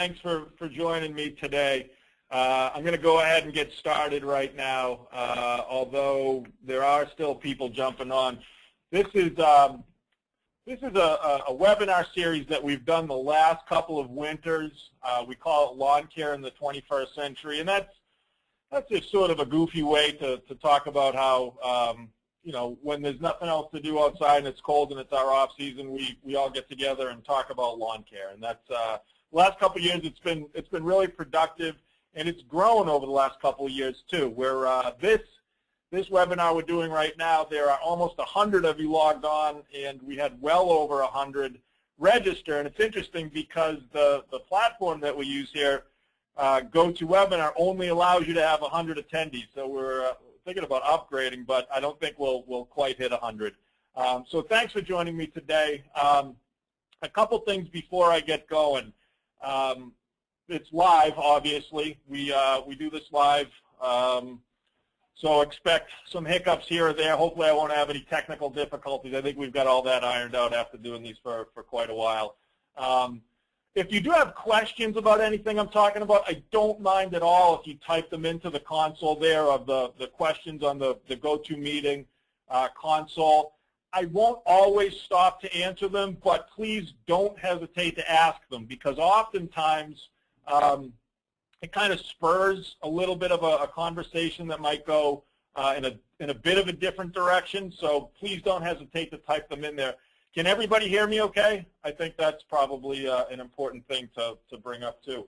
Thanks for joining me today. I'm going to go ahead and get started right now, although there are still people jumping on. This is a webinar series that we've done the last couple of winters. We call it Lawn Care in the 21st Century, and that's just sort of a goofy way to talk about how, you know, when there's nothing else to do outside and it's cold and it's our off season, we all get together and talk about lawn care. And that's the last couple of years it's been really productive, and it's grown over the last couple of years too. Where this webinar we're doing right now, there are almost 100 of you logged on, and we had well over 100 register. And it's interesting because the platform that we use here, GoToWebinar, only allows you to have 100 attendees. So we're thinking about upgrading, but I don't think we'll quite hit 100. So thanks for joining me today. A couple things before I get going. It's live, obviously. We do this live, so expect some hiccups here or there. Hopefully I won't have any technical difficulties. I think we've got all that ironed out after doing these for quite a while. If you do have questions about anything I'm talking about, I don't mind at all if you type them into the console there of the questions on the GoToMeeting console. I won't always stop to answer them, but please don't hesitate to ask them, because oftentimes it kind of spurs a little bit of a conversation that might go in a bit of a different direction. So please don't hesitate to type them in there. Can everybody hear me okay? I think that's probably an important thing to bring up too.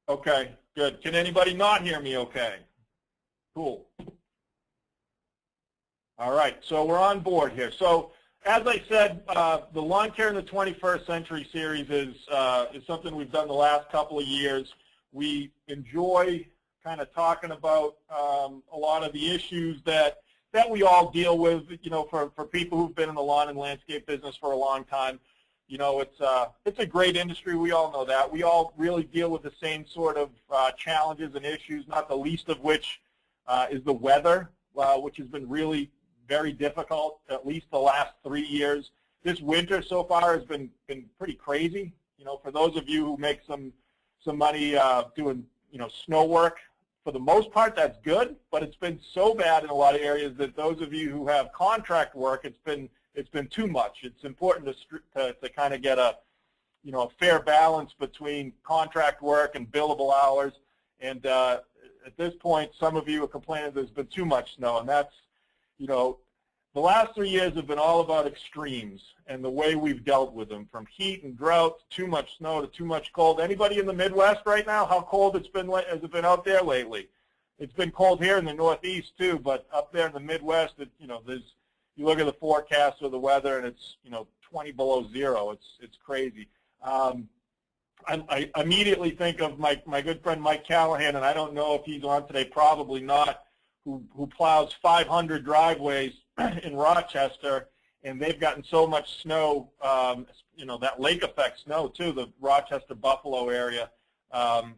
Okay, good. Can anybody not hear me okay? Cool. All right, so we're on board here. So as I said, the Lawn Care in the 21st Century series is something we've done the last couple of years. We enjoy kind of talking about a lot of the issues that we all deal with, you know, for people who've been in the lawn and landscape business for a long time. You know, it's a great industry. We all know that. We all really deal with the same sort of challenges and issues, not the least of which is the weather, which has been really very difficult, at least the last 3 years. This winter so far has been pretty crazy. You know, for those of you who make some money doing, you know, snow work, for the most part, that's good, but it's been so bad in a lot of areas that those of you who have contract work, it's been too much. It's important to kind of get a fair balance between contract work and billable hours. And at this point, some of you are complaining there's been too much snow, and that's, you know, the last 3 years have been all about extremes and the way we've dealt with them, from heat and drought to too much snow to too much cold. Anybody in the Midwest right now, how cold has it been out there lately? It's been cold here in the Northeast too, but up there in the Midwest, you know, you look at the forecast of the weather and it's, you know, 20 below zero. It's crazy. I immediately think of my good friend Mike Callahan, and I don't know if he's on today, probably not, who plows 500 driveways in Rochester, and they've gotten so much snow, you know, that lake effect snow too, the Rochester-Buffalo area.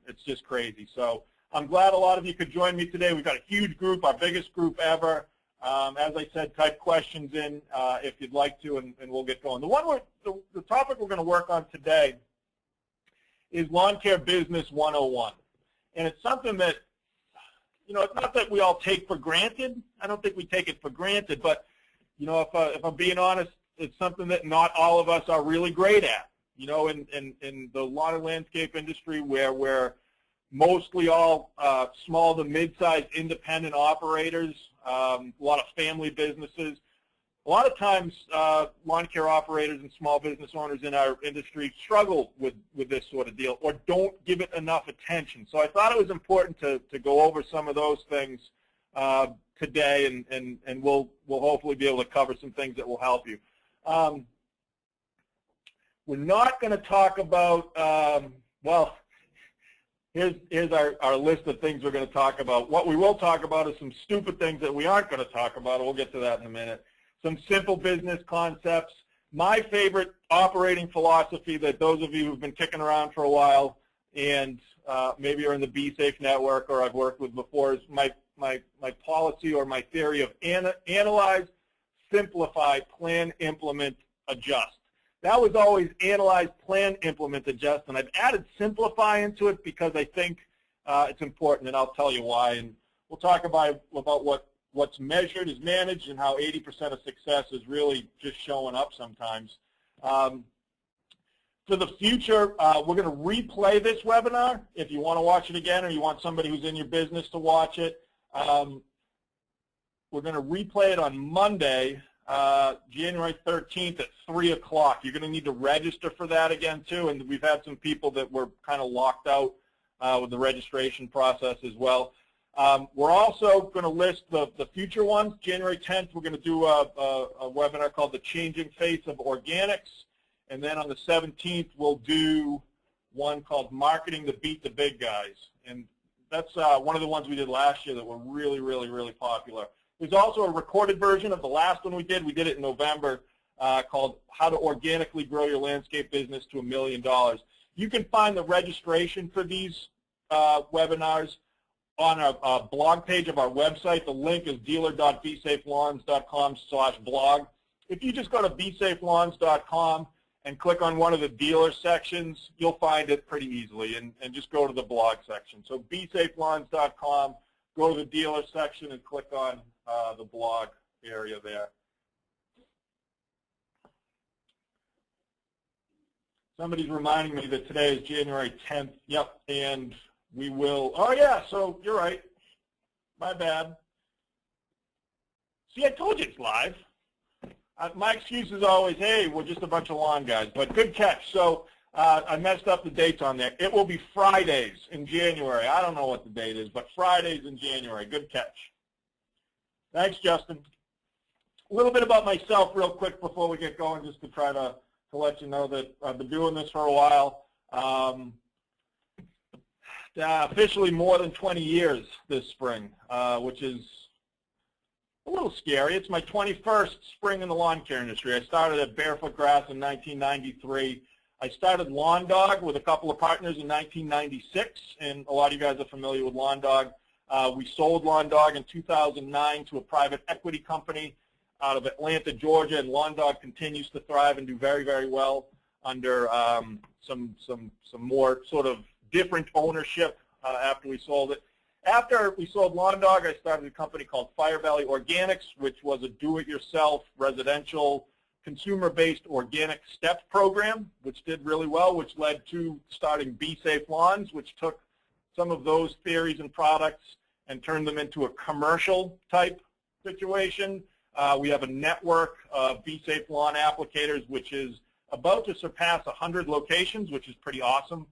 It's just crazy. So I'm glad a lot of you could join me today. We've got a huge group, our biggest group ever. As I said, type questions in if you'd like to, and we'll get going. The topic we're going to work on today is Lawn Care Business 101. And it's something that, you know, it's not that we all take for granted. I don't think we take it for granted, but, you know, if I'm being honest, it's something that not all of us are really great at. You know, in the lawn and landscape industry, where we're mostly all small to mid-sized independent operators, a lot of family businesses. A lot of times, lawn care operators and small business owners in our industry struggle with this sort of deal, or don't give it enough attention. So I thought it was important to go over some of those things today, and we'll hopefully be able to cover some things that will help you. We're not going to talk about, well, here's our list of things we're going to talk about. What we will talk about is some stupid things that we aren't going to talk about. We'll get to that in a minute. Some simple business concepts. My favorite operating philosophy that those of you who've been kicking around for a while and maybe are in the BeeSafe network or I've worked with before is my policy or my theory of analyze, simplify, plan, implement, adjust. That was always analyze, plan, implement, adjust, and I've added simplify into it because I think it's important, and I'll tell you why. And we'll talk about what's measured is managed and how 80% of success is really just showing up sometimes. For the future, we're going to replay this webinar if you want to watch it again or you want somebody who's in your business to watch it. We're going to replay it on Monday, January 13th at 3 o'clock. You're going to need to register for that again, too, and we've had some people that were kind of locked out with the registration process as well. We're also going to list the future ones. January 10th, we're going to do a webinar called The Changing Face of Organics. And then on the 17th, we'll do one called Marketing to Beat the Big Guys. And that's one of the ones we did last year that were really, really, really popular. There's also a recorded version of the last one we did. We did it in November called How to Organically Grow Your Landscape Business to $1 Million. You can find the registration for these webinars on a blog page of our website. The link is dealer.beesafelawns.com/blog. If you just go to beesafelawns.com and click on one of the dealer sections, you'll find it pretty easily, and just go to the blog section. So beesafelawns.com, go to the dealer section and click on the blog area there. Somebody's reminding me that today is January 10th. Yep, and we will, oh yeah, so you're right. My bad. See, I told you it's live. My excuse is always, hey, we're just a bunch of lawn guys, but good catch. So I messed up the dates on there. It will be Fridays in January. I don't know what the date is, but Fridays in January. Good catch. Thanks, Justin. A little bit about myself real quick before we get going, just to try to let you know that I've been doing this for a while. Officially more than 20 years this spring, which is a little scary. It's my 21st spring in the lawn care industry. I started at Barefoot Grass in 1993. I started Lawn Dog with a couple of partners in 1996, and a lot of you guys are familiar with Lawn Dog. We sold Lawn Dog in 2009 to a private equity company out of Atlanta, Georgia, and Lawn Dog continues to thrive and do very, very well under some more sort of different ownership after we sold it. After we sold Lawn Dog, I started a company called Fire Valley Organics, which was a do-it-yourself residential consumer-based organic step program, which did really well, which led to starting BeeSafe Lawns, which took some of those theories and products and turned them into a commercial type situation. We have a network of BeeSafe Lawn applicators, which is about to surpass 100 locations, which is pretty awesome.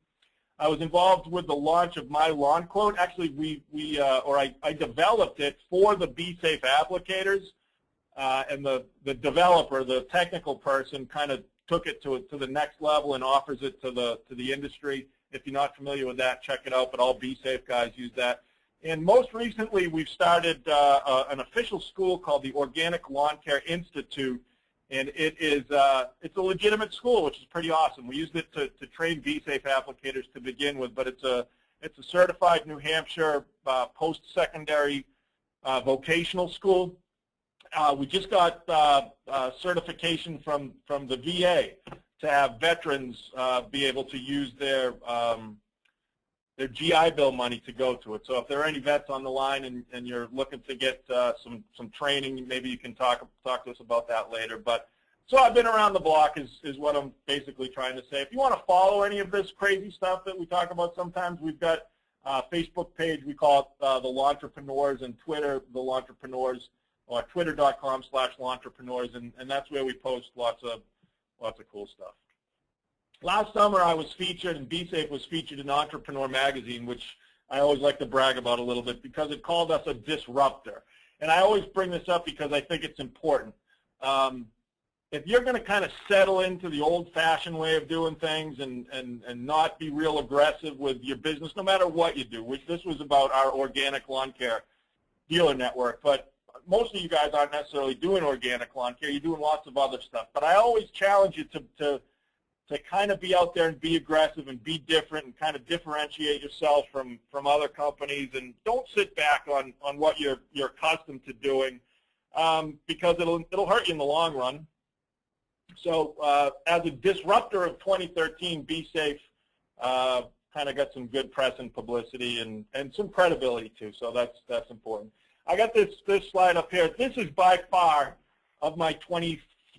I was involved with the launch of My Lawn Quote. Actually, I developed it for the BeeSafe applicators, and the developer, the technical person, kind of took it to the next level and offers it to the industry. If you're not familiar with that, check it out. But all BeeSafe guys use that. And most recently, we've started an official school called the Organic Lawn Care Institute. And it's a legitimate school, which is pretty awesome. We used it to train BeeSafe applicators to begin with, but it's a certified New Hampshire post-secondary vocational school. We just got certification from the VA to have veterans be able to use their GI Bill money to go to it. So if there are any vets on the line and you're looking to get some training, maybe you can talk to us about that later. But so I've been around the block is what I'm basically trying to say. If you want to follow any of this crazy stuff that we talk about sometimes, we've got a Facebook page. We call it the Lawntrepreneurs, and Twitter, the Lawntrepreneurs, or twitter.com/Lawntrepreneurs, and that's where we post lots of cool stuff. Last summer, I was featured, and BeeSafe was featured in Entrepreneur Magazine, which I always like to brag about a little bit because it called us a disruptor. And I always bring this up because I think it's important. If you're going to kind of settle into the old-fashioned way of doing things and not be real aggressive with your business, no matter what you do, which this was about our organic lawn care dealer network, but most of you guys aren't necessarily doing organic lawn care. You're doing lots of other stuff. But I always challenge you to kind of be out there and be aggressive and be different and kind of differentiate yourself from other companies, and don't sit back on what you're accustomed to doing because it'll hurt you in the long run. So as a disruptor of 2013, BeeSafe kind of got some good press and publicity and some credibility too. So that's important. I got this slide up here. This is by far of my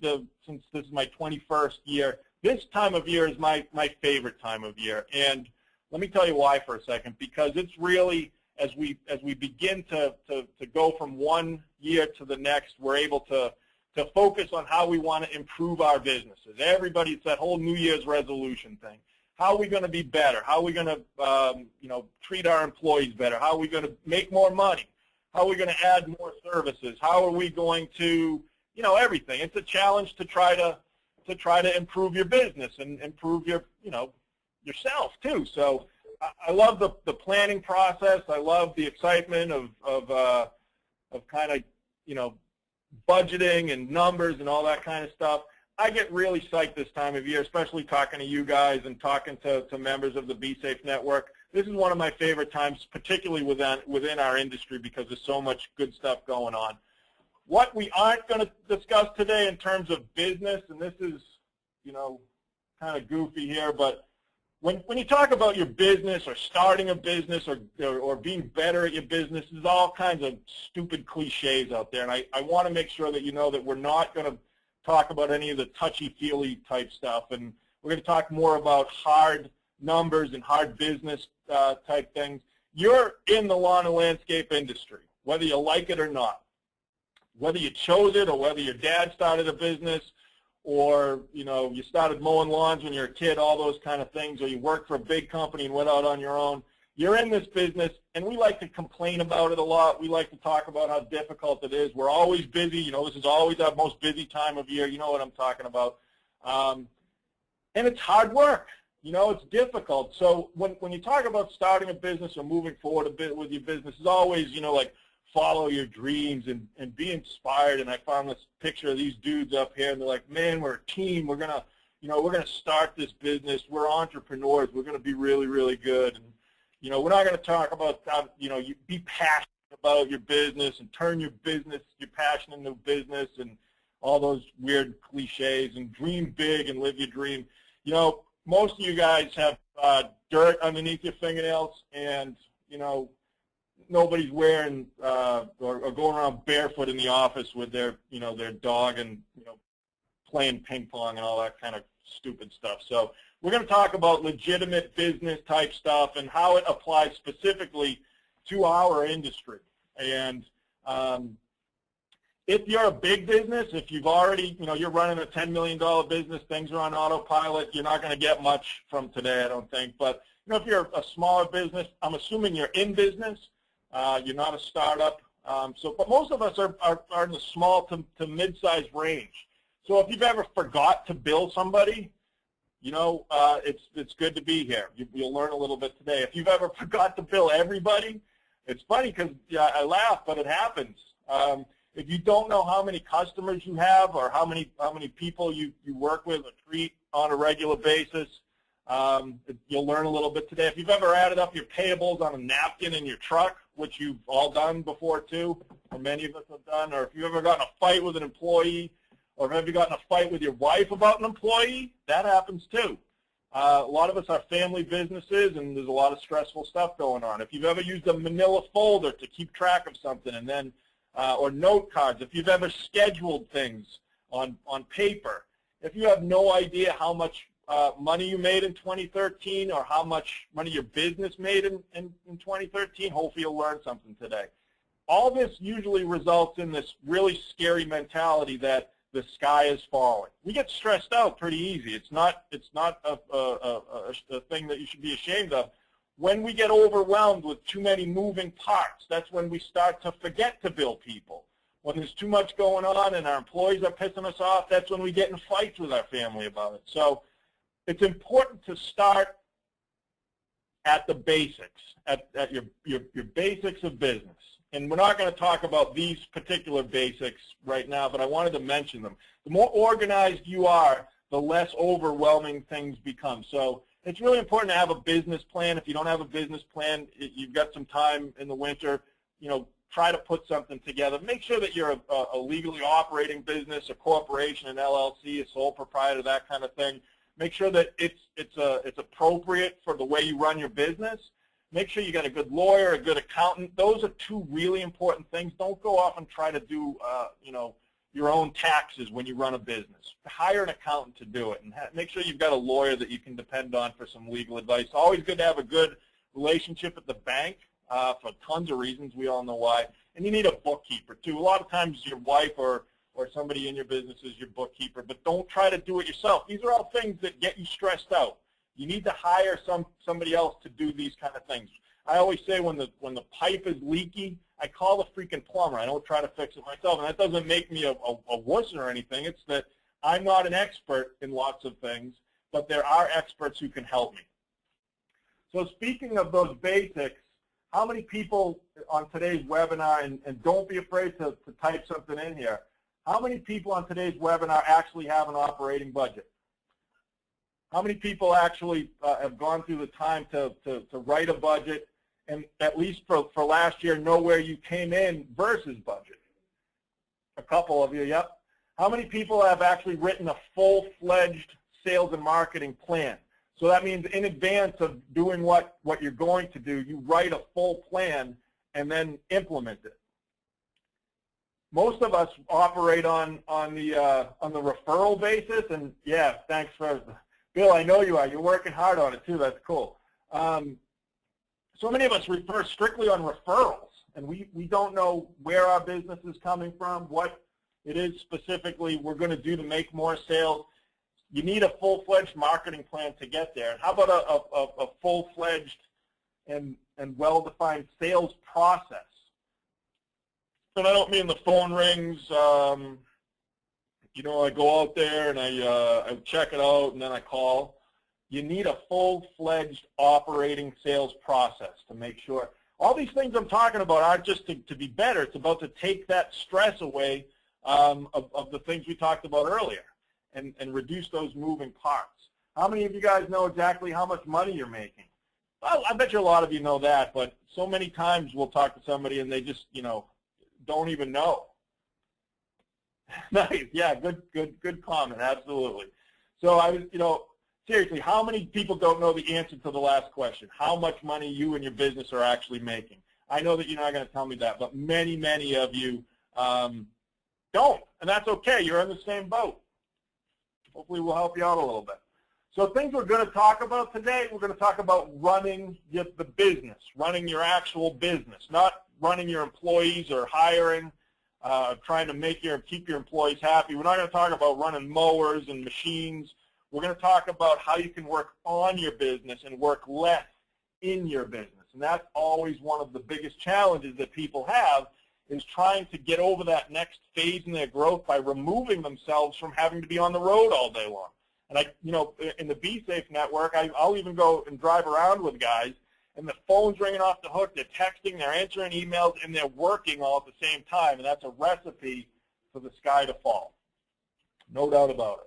since this is my 21st year. This time of year is my favorite time of year, and let me tell you why for a second. Because it's really as we begin to go from one year to the next, we're able to focus on how we want to improve our businesses. Everybody, it's that whole New Year's resolution thing. How are we going to be better? How are we going to treat our employees better? How are we going to make more money? How are we going to add more services? How are we going to, everything? It's a challenge to try to improve your business and improve your, yourself too. So I love the planning process. I love the excitement of kind of, budgeting and numbers and all that kind of stuff. I get really psyched this time of year, especially talking to you guys and talking to members of the BeeSafe network. This is one of my favorite times, particularly within our industry, because there's so much good stuff going on. What we aren't going to discuss today in terms of business, and this is, kind of goofy here, but when you talk about your business or starting a business or being better at your business, there's all kinds of stupid cliches out there, and I want to make sure that you know that we're not going to talk about any of the touchy-feely type stuff, and we're going to talk more about hard numbers and hard business type things. You're in the lawn and landscape industry, whether you like it or not. Whether you chose it or whether your dad started a business or, you started mowing lawns when you were a kid, all those kind of things, or you worked for a big company and went out on your own, you're in this business, and we like to complain about it a lot. We like to talk about how difficult it is. We're always busy. This is always our most busy time of year. You know what I'm talking about. And it's hard work. It's difficult. So when you talk about starting a business or moving forward a bit with your business, it's always, like follow your dreams and be inspired. And I found this picture of these dudes up here, and they're like, man, we're a team. We're gonna, we're gonna start this business. We're entrepreneurs. We're gonna be really, really good. And we're not gonna talk about how, you be passionate about your business and turn your passion into business and all those weird cliches, and dream big and live your dream. Most of you guys have dirt underneath your fingernails, and nobody's wearing or going around barefoot in the office with their their dog and playing ping pong and all that kind of stupid stuff. So we're going to talk about legitimate business type stuff and how it applies specifically to our industry. And if you're a big business, if you've already, you're running a $10 million business, things are on autopilot, you're not going to get much from today, I don't think. But, if you're a smaller business, I'm assuming you're in business, you're not a startup. But most of us are in the small to mid-sized range. So if you've ever forgot to bill somebody, it's good to be here. You'll learn a little bit today. If you've ever forgot to bill everybody, it's funny because I laugh, but it happens. If you don't know how many customers you have or how many people you work with or treat on a regular basis, you'll learn a little bit today. If you've ever added up your payables on a napkin in your truck, which you've all done before too, or many of us have done, or if you've ever gotten a fight with an employee, or have you gotten a fight with your wife about an employee, that happens too. A lot of us are family businesses, and there's a lot of stressful stuff going on. If you've ever used a manila folder to keep track of something, and then or note cards, if you've ever scheduled things on paper, if you have no idea how much money you made in 2013 or how much money your business made in 2013, hopefully you'll learn something today. All this usually results in this really scary mentality that the sky is falling. We get stressed out pretty easy. It's not a thing that you should be ashamed of. When we get overwhelmed with too many moving parts, that's when we start to forget to bill people. When there's too much going on and our employees are pissing us off, that's when we get in fights with our family about it. So it's important to start at the basics, at your basics of business. And we're not going to talk about these particular basics right now, but I wanted to mention them. The more organized you are, the less overwhelming things become. So it's really important to have a business plan. If you don't have a business plan, you've got some time in the winter, try to put something together. Make sure that you're a legally operating business, a corporation, an LLC, a sole proprietor, that kind of thing. Make sure that it's appropriate for the way you run your business. Make sure you got a good lawyer, a good accountant. Those are two really important things. Don't go off and try to do, your own taxes when you run a business. Hire an accountant to do it, and make sure you've got a lawyer that you can depend on for some legal advice. Always good to have a good relationship at the bank for tons of reasons. We all know why. And you need a bookkeeper, too. A lot of times your wife or somebody in your business is your bookkeeper, but don't try to do it yourself. These are all things that get you stressed out. You need to hire somebody else to do these kind of things. I always say when the pipe is leaky, I call the freaking plumber. I don't try to fix it myself, and that doesn't make me a wuss or anything. It's that I'm not an expert in lots of things, but there are experts who can help me. So speaking of those basics, how many people on today's webinar, and don't be afraid to type something in here, how many people on today's webinar actually have an operating budget? How many people actually have gone through the time to write a budget and at least for last year know where you came in versus budget? A couple of you, yep. How many people have actually written a full-fledged sales and marketing plan? So that means in advance of doing what you're going to do, you write a full plan and then implement it. Most of us operate on the referral basis, and yeah, thanks for Bill. I know you are. You're working hard on it too. That's cool. So many of us refer strictly on referrals, and we don't know where our business is coming from, what it is specifically we're going to do to make more sales. You need a full-fledged marketing plan to get there. And how about a full-fledged and well-defined sales process? And I don't mean the phone rings. I go out there and I check it out and then I call. You need a full-fledged operating sales process to make sure. All these things I'm talking about aren't just to be better. It's about to take that stress away of the things we talked about earlier and reduce those moving parts. How many of you guys know exactly how much money you're making? Well, I bet you a lot of you know that, but so many times we'll talk to somebody and they just, don't even know. Nice. Yeah, good comment. Absolutely. So I was, seriously, how many people don't know the answer to the last question? How much money you and your business are actually making? I know that you're not going to tell me that, but many, many of you don't, and that's okay. You're in the same boat. Hopefully we'll help you out a little bit. So things we're going to talk about today, we're going to talk about running the business, running your actual business, not running your employees or hiring, trying to keep your employees happy. We're not going to talk about running mowers and machines. We're going to talk about how you can work on your business and work less in your business. And that's always one of the biggest challenges that people have, is trying to get over that next phase in their growth by removing themselves from having to be on the road all day long. And in the BeeSafe network, I'll even go and drive around with guys, and the phone's ringing off the hook, they're texting, they're answering emails, and they're working all at the same time. And that's a recipe for the sky to fall. No doubt about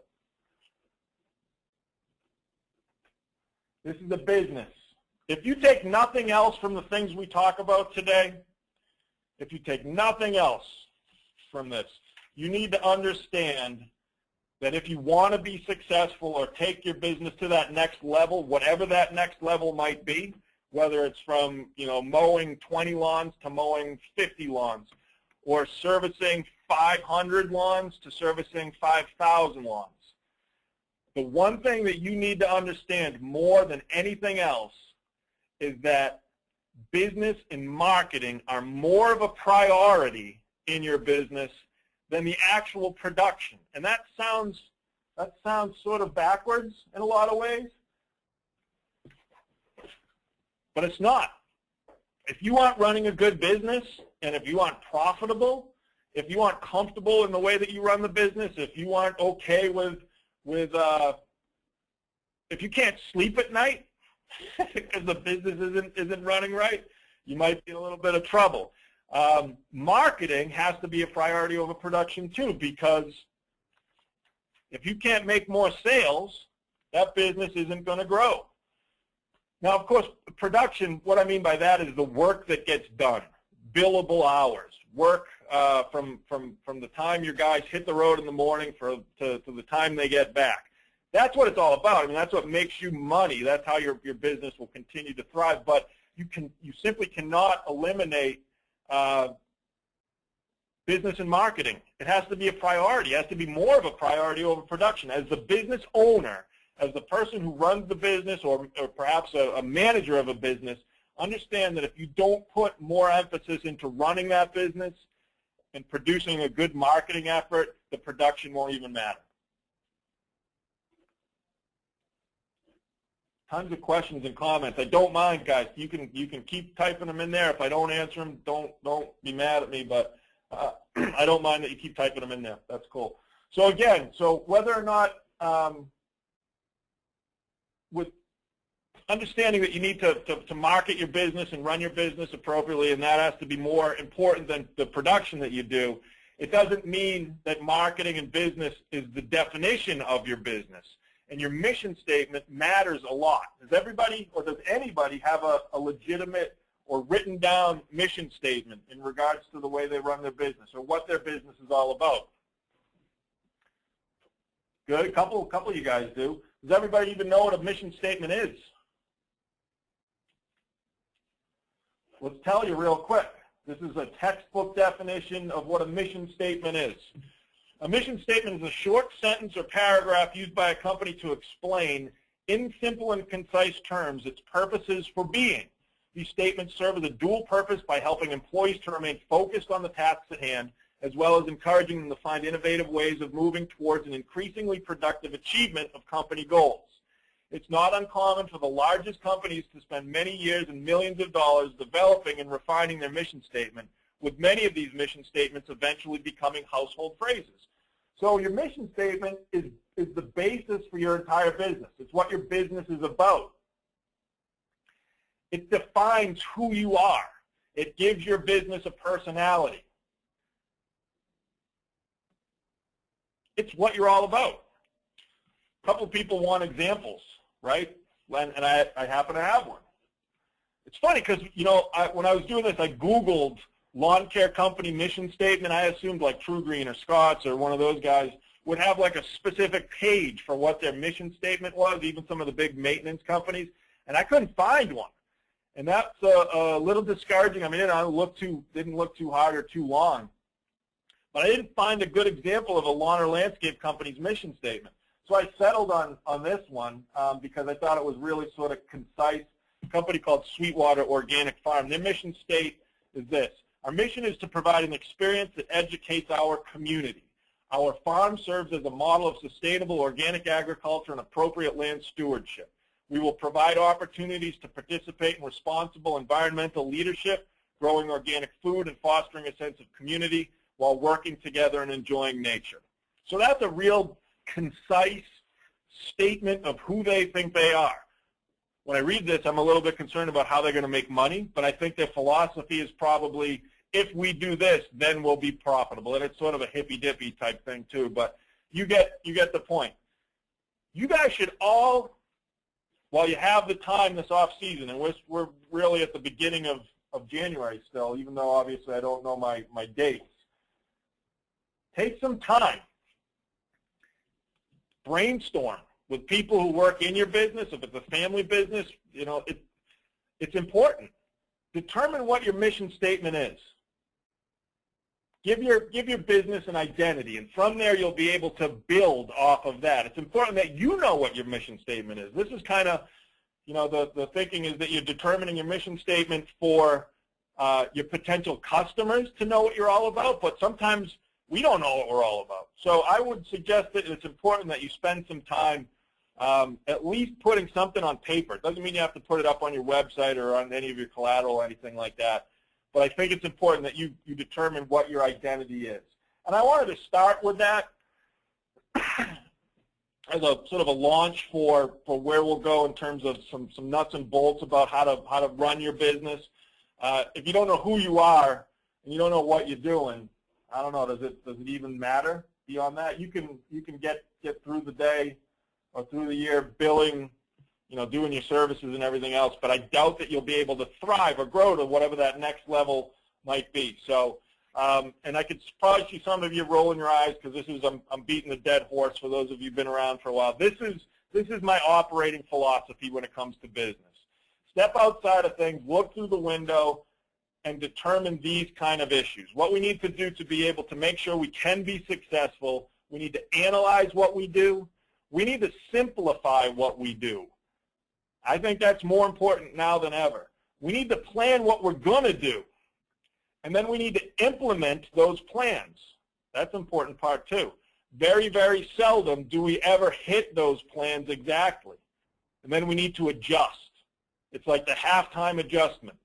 it. This is a business. If you take nothing else from the things we talk about today, if you take nothing else from this, you need to understand that if you want to be successful or take your business to that next level, whatever that next level might be, whether it's from mowing 20 lawns to mowing 50 lawns, or servicing 500 lawns to servicing 5,000 lawns, the one thing that you need to understand more than anything else is that business and marketing are more of a priority in your business than the actual production. And that sounds sort of backwards in a lot of ways, but it's not. If you aren't running a good business, and if you aren't profitable, if you aren't comfortable in the way that you run the business, if you aren't okay with if you can't sleep at night because the business isn't running right, you might be in a little bit of trouble. Marketing has to be a priority over production too, because if you can't make more sales, that business isn't going to grow. Now, of course, production, what I mean by that is the work that gets done. billable hours. Work from the time your guys hit the road in the morning to the time they get back. That's what it's all about. I mean, that's what makes you money. That's how your business will continue to thrive. But you simply cannot eliminate business and marketing. It has to be a priority. It has to be more of a priority over production. As the business owner, as the person who runs the business, or perhaps a manager of a business, understand that if you don't put more emphasis into running that business and producing a good marketing effort, the production won't even matter. Tons of questions and comments. I don't mind, guys. You can keep typing them in there. If I don't answer them, don't be mad at me. But I don't mind that you keep typing them in there. That's cool. So again, whether or not with understanding that you need to market your business and run your business appropriately, and that has to be more important than the production that you do, it doesn't mean that marketing and business is the definition of your business. And your mission statement matters a lot. Does everybody or does anybody have a legitimate or written down mission statement in regards to the way they run their business or what their business is all about? Good. A couple of you guys do. Does everybody even know what a mission statement is? Let's tell you real quick. This is a textbook definition of what a mission statement is. A mission statement is a short sentence or paragraph used by a company to explain, in simple and concise terms, its purposes for being. These statements serve as a dual purpose by helping employees to remain focused on the tasks at hand, as well as encouraging them to find innovative ways of moving towards an increasingly productive achievement of company goals. It's not uncommon for the largest companies to spend many years and millions of dollars developing and refining their mission statement, with many of these mission statements eventually becoming household phrases. So your mission statement is the basis for your entire business. It's what your business is about. It defines who you are. It gives your business a personality. It's what you're all about. A couple of people want examples, right? And I happen to have one. It's funny because, you know, when I was doing this, I Googled lawn care company mission statement. I assumed like True Green or Scott's or one of those guys would have like a specific page for what their mission statement was, even some of the big maintenance companies, and I couldn't find one. And that's a little discouraging. I mean, didn't look too hard or too long. But I didn't find a good example of a lawn or landscape company's mission statement. So I settled on this one because I thought it was really sort of concise. A company called Sweetwater Organic Farm. Their mission state is this: our mission is to provide an experience that educates our community. Our farm serves as a model of sustainable organic agriculture and appropriate land stewardship. We will provide opportunities to participate in responsible environmental leadership, growing organic food, and fostering a sense of community while working together and enjoying nature. So that's a real concise statement of who they think they are. When I read this, I'm a little bit concerned about how they're going to make money, but I think their philosophy is probably, if we do this, then we'll be profitable. And it's sort of a hippy-dippy type thing too, but you get the point. You guys should all, while you have the time this off season, and we're really at the beginning of January still, even though obviously I don't know my dates, take some time. Brainstorm with people who work in your business. If it's a family business, you know, it's important. Determine what your mission statement is. Give your business an identity, and from there you'll be able to build off of that. It's important that you know what your mission statement is. This is kind of, you know, the thinking is that you're determining your mission statement for your potential customers to know what you're all about, but sometimes we don't know what we're all about. So I would suggest that it's important that you spend some time at least putting something on paper. It doesn't mean you have to put it up on your website or on any of your collateral or anything like that. But I think it's important that you determine what your identity is. And I wanted to start with that as a sort of a launch for where we'll go in terms of some nuts and bolts about how to run your business. If you don't know who you are and you don't know what you're doing, I don't know, does it even matter beyond that? You can get through the day or through the year billing, you know, doing your services and everything else, but I doubt that you'll be able to thrive or grow to whatever that next level might be. So, and I could probably see some of you rolling your eyes because this is, I'm beating the dead horse for those of you who've been around for a while. This is my operating philosophy when it comes to business. Step outside of things, look through the window, and determine these kind of issues. What we need to do to be able to make sure we can be successful, we need to analyze what we do. We need to simplify what we do. I think that's more important now than ever. We need to plan what we're going to do. And then we need to implement those plans. That's an important part too. Very, very seldom do we ever hit those plans exactly. And then we need to adjust. It's like the halftime adjustment,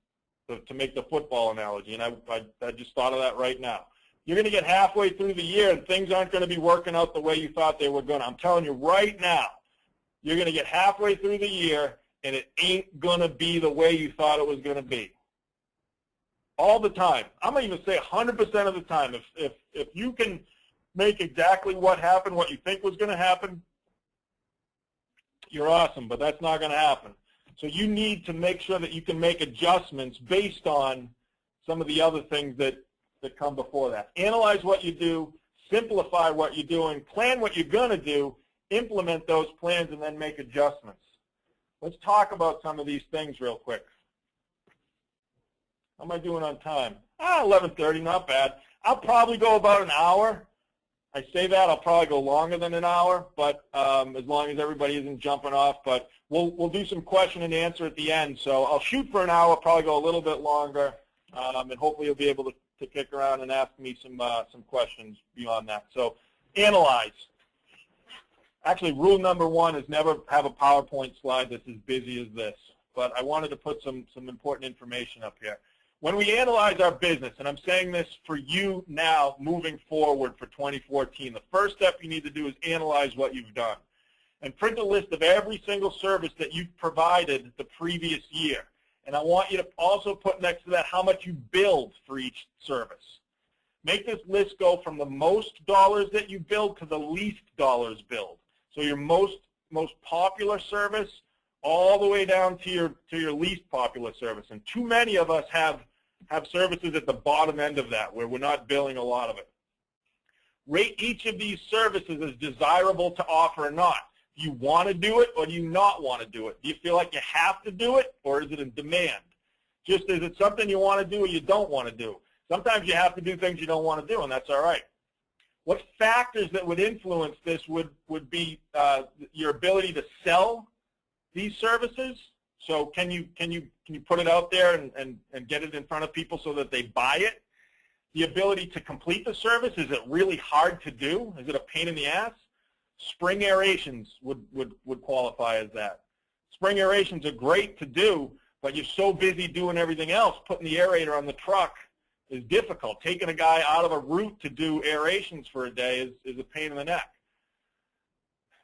to make the football analogy. And I just thought of that right now. You're going to get halfway through the year and things aren't going to be working out the way you thought they were going to. I'm telling you right now, you're going to get halfway through the year and it ain't going to be the way you thought it was going to be. All the time. I'm going to even say 100% of the time. If you can make exactly what happened, what you think was going to happen, you're awesome, but that's not going to happen. So you need to make sure that you can make adjustments based on some of the other things that come before that. Analyze what you do, simplify what you're doing, plan what you're going to do, implement those plans, and then make adjustments. Let's talk about some of these things real quick. How am I doing on time? 11:30, not bad. I'll probably go about an hour. I say that, I'll probably go longer than an hour, but as long as everybody isn't jumping off. But we'll do some question and answer at the end. So I'll shoot for an hour, probably go a little bit longer, and hopefully you'll be able to kick around and ask me some questions beyond that. So analyze. Actually, rule number one is never have a PowerPoint slide that's as busy as this. But I wanted to put some important information up here. When we analyze our business, and I'm saying this for you now moving forward for 2014, the first step you need to do is analyze what you've done. And print a list of every single service that you've provided the previous year. And I want you to also put next to that how much you billed for each service. Make this list go from the most dollars that you billed to the least dollars billed. So your most popular service all the way down to your least popular service. And too many of us have services at the bottom end of that where we're not billing a lot of it. Rate each of these services as desirable to offer or not. Do you want to do it or do you not want to do it? Do you feel like you have to do it or is it in demand? Just is it something you want to do or you don't want to do? Sometimes you have to do things you don't want to do, and that's all right. What factors that would influence this would be your ability to sell these services. So can you put it out there and get it in front of people so that they buy it? The ability to complete the service, is it really hard to do? Is it a pain in the ass? Spring aerations would qualify as that. Spring aerations are great to do, but you're so busy doing everything else, putting the aerator on the truck is difficult. Taking a guy out of a route to do aerations for a day is a pain in the neck.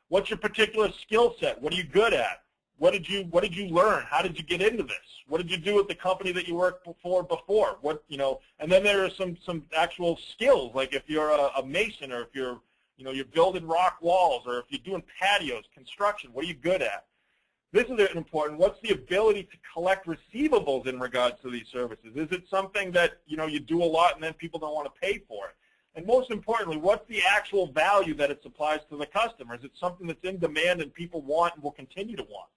What's your particular skill set? What are you good at? What did you learn? How did you get into this? What did you do at the company that you worked for before? And then there are some actual skills, like if you're a mason or if you're building rock walls or if you're doing patios, construction, what are you good at? This is important. What's the ability to collect receivables in regards to these services? Is it something that you do a lot and then people don't want to pay for it? And most importantly, what's the actual value that it supplies to the customer? Is it something that's in demand and people want and will continue to want?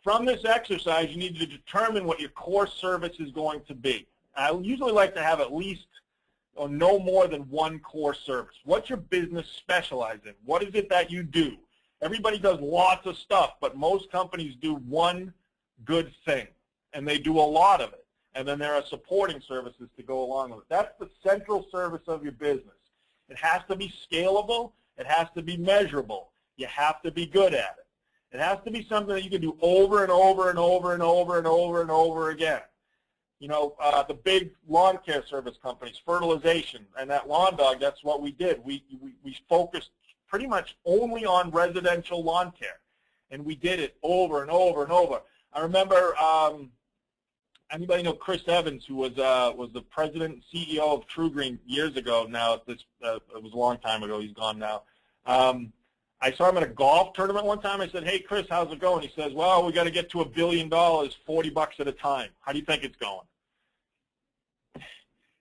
From this exercise, you need to determine what your core service is going to be. I usually like to have at least or no more than one core service. What's your business specialize in? What is it that you do? Everybody does lots of stuff, but most companies do one good thing, and they do a lot of it. And then there are supporting services to go along with it. That's the central service of your business. It has to be scalable. It has to be measurable. You have to be good at it. It has to be something that you can do over and over and over and over and over and over again. The big lawn care service companies, fertilization, and that lawn dog, that's what we did. We focused pretty much only on residential lawn care, and we did it over and over and over. I remember, anybody know Chris Evans, who was the president and CEO of True Green years ago now? It was a long time ago. He's gone now. I saw him at a golf tournament one time. I said, "Hey, Chris, how's it going?" He says, "Well, we got to get to $1 billion, $40 at a time. How do you think it's going?"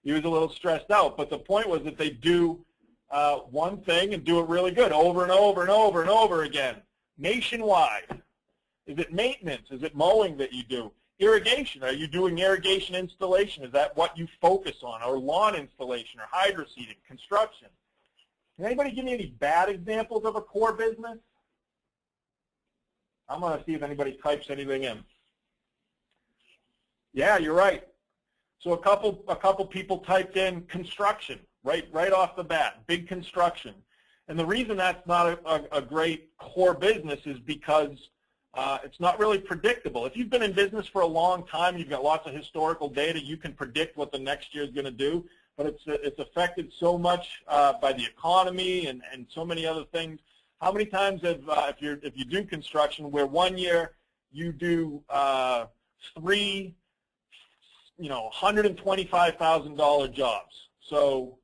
He was a little stressed out. But the point was that they do one thing and do it really good over and over and over and over again, nationwide. Is it maintenance? Is it mowing that you do? Irrigation. Are you doing irrigation installation? Is that what you focus on? Or lawn installation or hydro seeding, construction? Can anybody give me any bad examples of a core business? I'm going to see if anybody types anything in. Yeah, you're right. So a couple people typed in construction right off the bat, big construction. And the reason that's not a great core business is because it's not really predictable. If you've been in business for a long time, you've got lots of historical data, you can predict what the next year is going to do, but it's affected so much by the economy and so many other things. How many times if you do construction where one year you do three, $125,000 jobs? So,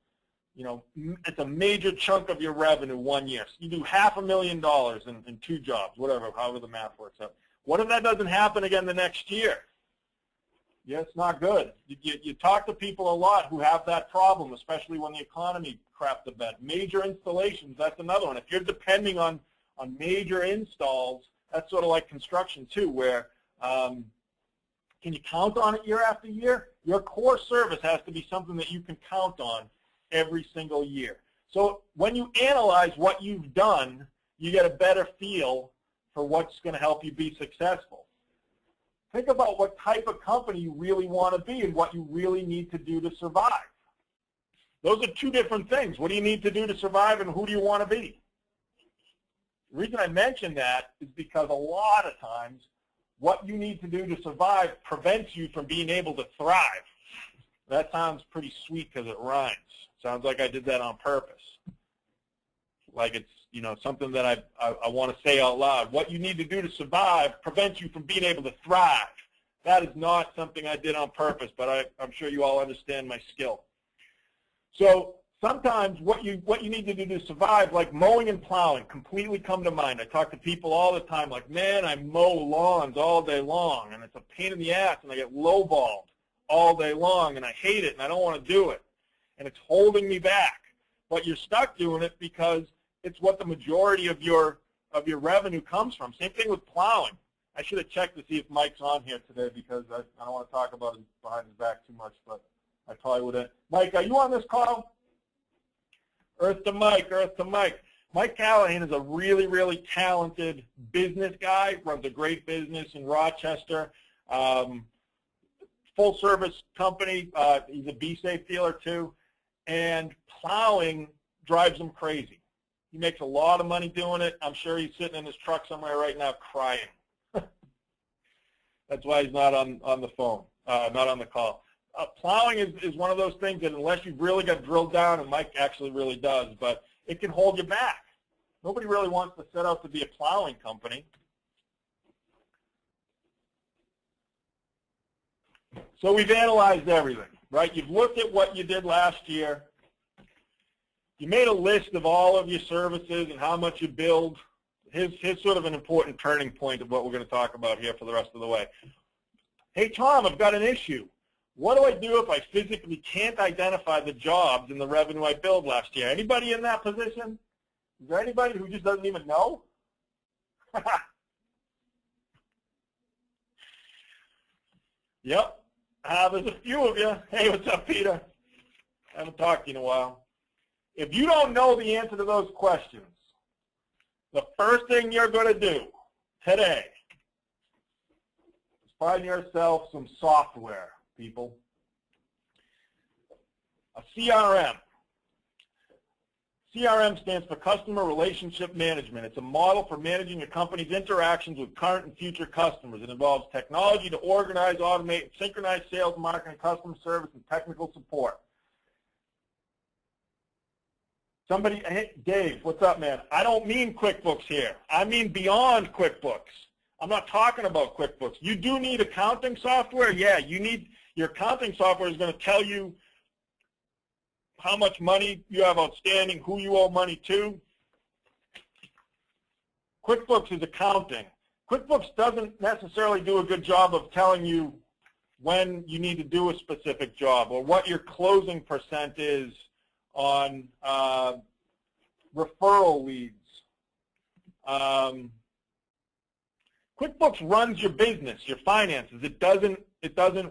it's a major chunk of your revenue one year. So you do $500,000 in 2 jobs, however the math works out. What if that doesn't happen again the next year? Yeah, it's not good. You talk to people a lot who have that problem, especially when the economy craps the bed. Major installations, that's another one. If you're depending on major installs, that's sort of like construction too, where can you count on it year after year? Your core service has to be something that you can count on every single year. So when you analyze what you've done, you get a better feel for what's going to help you be successful. Think about what type of company you really want to be and what you really need to do to survive. Those are 2 different things. What do you need to do to survive and who do you want to be? The reason I mention that is because a lot of times what you need to do to survive prevents you from being able to thrive. That sounds pretty sweet because it rhymes. Sounds like I did that on purpose. Like it's, something that I want to say out loud. What you need to do to survive prevents you from being able to thrive. That is not something I did on purpose, but I'm sure you all understand my skill. So sometimes what you need to do to survive, like mowing and plowing, completely come to mind. I talk to people all the time like, man, I mow lawns all day long, and it's a pain in the ass, and I get lowballed all day long, and I hate it, and I don't want to do it. And it's holding me back. But you're stuck doing it because it's what the majority of your revenue comes from. Same thing with plowing. I should have checked to see if Mike's on here today because I don't want to talk about him behind his back too much, but I probably wouldn't. Mike, are you on this call? Earth to Mike, Earth to Mike. Mike Callahan is a really, really talented business guy, runs a great business in Rochester. Full service company. He's a BeeSafe dealer too. And plowing drives him crazy. He makes a lot of money doing it. I'm sure he's sitting in his truck somewhere right now crying. That's why he's not on the phone, not on the call. Plowing is one of those things that unless you've really got drilled down, and Mike actually really does, but it can hold you back. Nobody really wants to set out to be a plowing company. So we've analyzed everything, right? You've looked at what you did last year. You made a list of all of your services and how much you billed. Here's sort of an important turning point of what we're going to talk about here for the rest of the way. Hey, Tom, I've got an issue. What do I do if I physically can't identify the jobs and the revenue I billed last year? Anybody in that position? Is there anybody who just doesn't even know? Yep. There's a few of you. Hey, what's up, Peter? I haven't talked to you in a while. If you don't know the answer to those questions, the first thing you're going to do today is find yourself some software, people. A CRM. CRM stands for Customer Relationship Management. It's a model for managing a company's interactions with current and future customers. It involves technology to organize, automate, and synchronize sales, marketing, customer service, and technical support. Somebody, hey, Dave, what's up, man? I don't mean QuickBooks here. I mean beyond QuickBooks. I'm not talking about QuickBooks. You do need accounting software. Yeah, you need your accounting software is going to tell you how much money you have outstanding, who you owe money to. QuickBooks is accounting. QuickBooks doesn't necessarily do a good job of telling you when you need to do a specific job, or what your closing percent is on referral leads. QuickBooks runs your business, your finances. It doesn't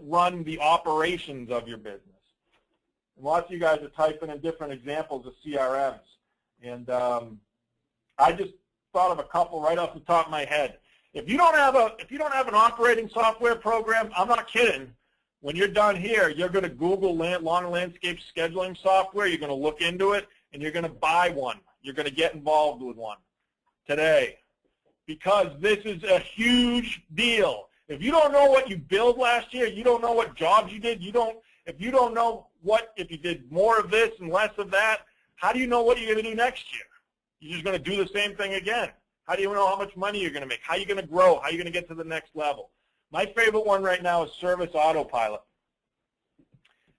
run the operations of your business. And lots of you guys are typing in different examples of CRMs, and I just thought of a couple right off the top of my head. If you don't have an operating software program, I'm not kidding. When you're done here, you're going to Google lawn landscape scheduling software. You're going to look into it, and you're going to buy one. You're going to get involved with one today, because this is a huge deal. If you don't know what you billed last year, you don't know what jobs you did, if you don't know if you did more of this and less of that, how do you know what you're going to do next year? You're just going to do the same thing again. How do you know how much money you're going to make? How are you going to grow? How are you going to get to the next level? My favorite one right now is Service Autopilot.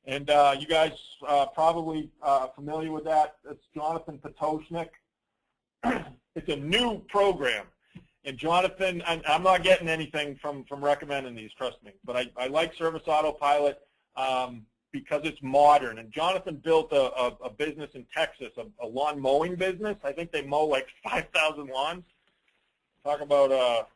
And you guys probably familiar with that. It's Jonathan Potoshnik. It's a new program. And Jonathan, I'm not getting anything from recommending these, trust me. But I like Service Autopilot because it's modern. And Jonathan built a business in Texas, a lawn mowing business. I think they mow like 5,000 lawns. Talk about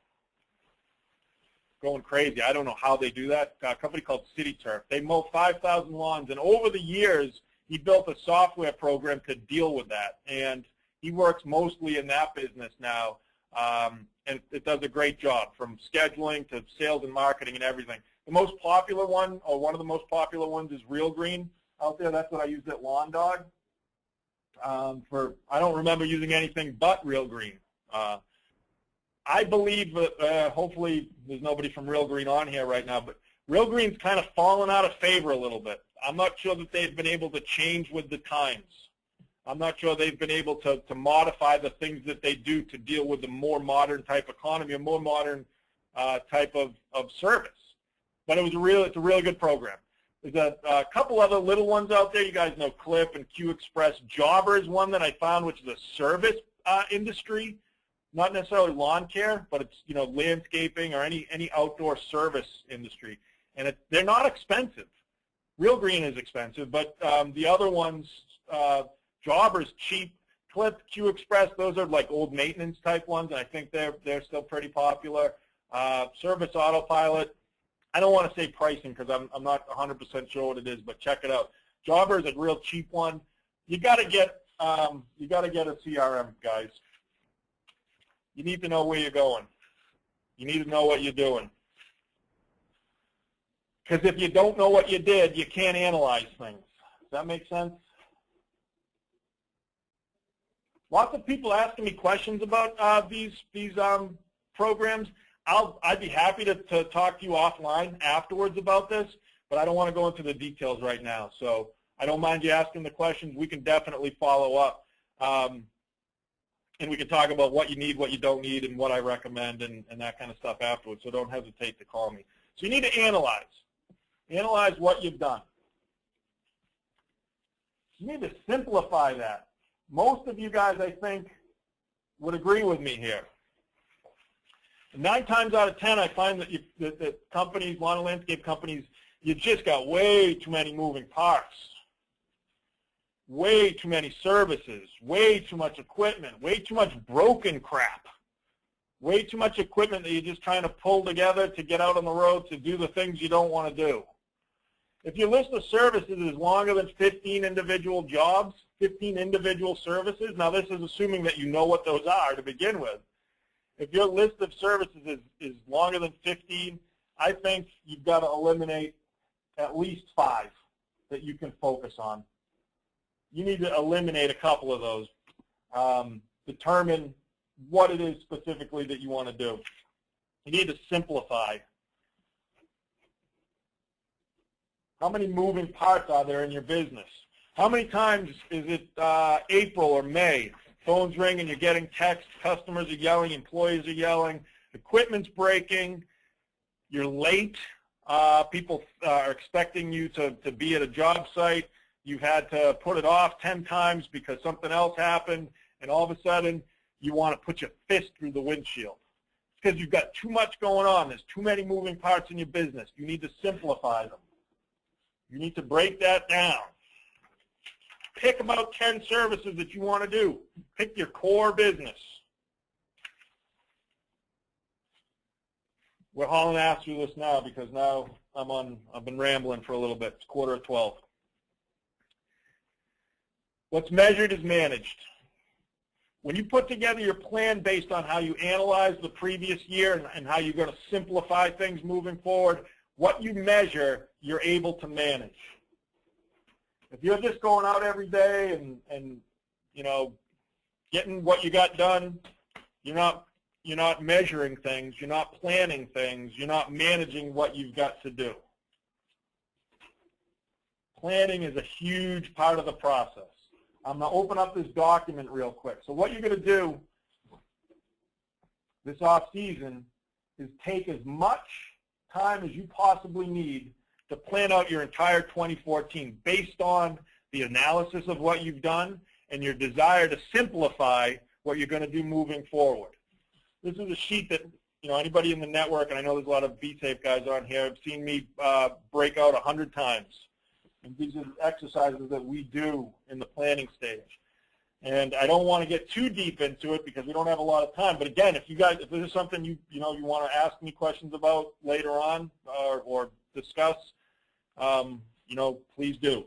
going crazy. I don't know how they do that. A company called City Turf. They mow 5,000 lawns. And over the years, he built a software program to deal with that. And he works mostly in that business now. And it does a great job, from scheduling to sales and marketing and everything. The most popular one, or one of the most popular ones, is Real Green out there. That's what I used at Lawn Dog. I don't remember using anything but Real Green. I believe that hopefully there's nobody from Real Green on here right now, but Real Green's kind of fallen out of favor a little bit. I'm not sure that they've been able to change with the times. I'm not sure they've been able to modify the things that they do to deal with the more modern type economy, a more modern type of service. But it's a really good program. There's a couple other little ones out there. You guys know Clip and Q Express. Jobber is one that I found, which is a service industry, not necessarily lawn care, but it's landscaping or any outdoor service industry. And they're not expensive. Real Green is expensive, but the other ones, Jobber's cheap. Clip, Q Express, those are like old maintenance type ones, and I think they're still pretty popular. Service Autopilot, I don't want to say pricing because I'm not 100% sure what it is, but check it out. Jobber is a real cheap one. You got to get a CRM, guys. You need to know where you're going. You need to know what you're doing. Because if you don't know what you did, you can't analyze things. Does that make sense? Lots of people asking me questions about these programs. I'd be happy to talk to you offline afterwards about this, but I don't want to go into the details right now. So I don't mind you asking the questions. We can definitely follow up, and we can talk about what you need, what you don't need, and what I recommend, and that kind of stuff afterwards. So don't hesitate to call me. So you need to analyze. Analyze what you've done. You need to simplify that. Most of you guys, I think, would agree with me here. 9 times out of 10, I find that companies, lawn and landscape companies, you just got way too many moving parts, way too many services, way too much equipment, way too much broken crap, way too much equipment that you're just trying to pull together to get out on the road to do the things you don't want to do. If your list of services is longer than 15 individual jobs, 15 individual services, now this is assuming that you know what those are to begin with. If your list of services is longer than 15, I think you've got to eliminate at least 5 that you can focus on. You need to eliminate a couple of those. Determine what it is specifically that you want to do. You need to simplify. How many moving parts are there in your business? How many times is it April or May? Phone's ringing, you're getting texts, customers are yelling, employees are yelling, equipment's breaking, you're late, people are expecting you to be at a job site, you've had to put it off 10 times because something else happened, and all of a sudden you want to put your fist through the windshield. It's because you've got too much going on. There's too many moving parts in your business. You need to simplify them. You need to break that down. Pick about 10 services that you want to do. Pick your core business. We're hauling ass through this now because now I've been rambling for a little bit. It's 11:45. What's measured is managed. When you put together your plan based on how you analyze the previous year and how you're going to simplify things moving forward, what you measure, you're able to manage. If you're just going out every day and you know, getting what you got done, you're not measuring things, you're not planning things, you're not managing what you've got to do. Planning is a huge part of the process. I'm going to open up this document real quick. So what you're going to do this off season is take as much time as you possibly need to plan out your entire 2014 based on the analysis of what you've done and your desire to simplify what you're going to do moving forward. This is a sheet that, you know, anybody in the network, and I know there's a lot of BeeSafe guys on here, have seen me break out 100 times. And these are exercises that we do in the planning stage. And I don't want to get too deep into it because we don't have a lot of time. But again, if this is something you want to ask me questions about later on or discuss, please do.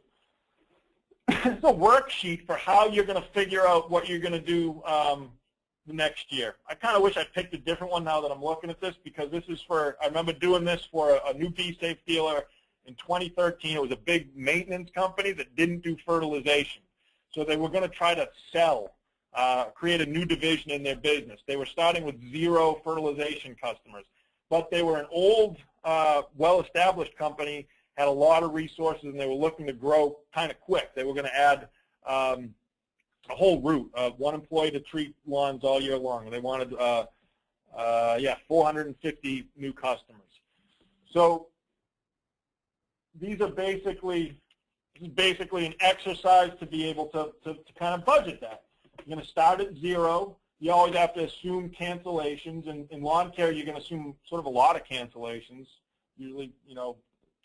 It's a worksheet for how you're going to figure out what you're going to do the next year. I kind of wish I picked a different one now that I'm looking at this, because this is I remember doing this for a new BeeSafe dealer in 2013. It was a big maintenance company that didn't do fertilization. So they were going to try to create a new division in their business. They were starting with 0 fertilization customers. But they were an old, well-established company, had a lot of resources, and they were looking to grow kind of quick. They were going to add a whole route of 1 employee to treat lawns all year long. And they wanted, 450 new customers. So this is basically an exercise to be able to kind of budget that. You're going to start at 0. You always have to assume cancellations. And in lawn care, you're going to assume sort of a lot of cancellations, usually,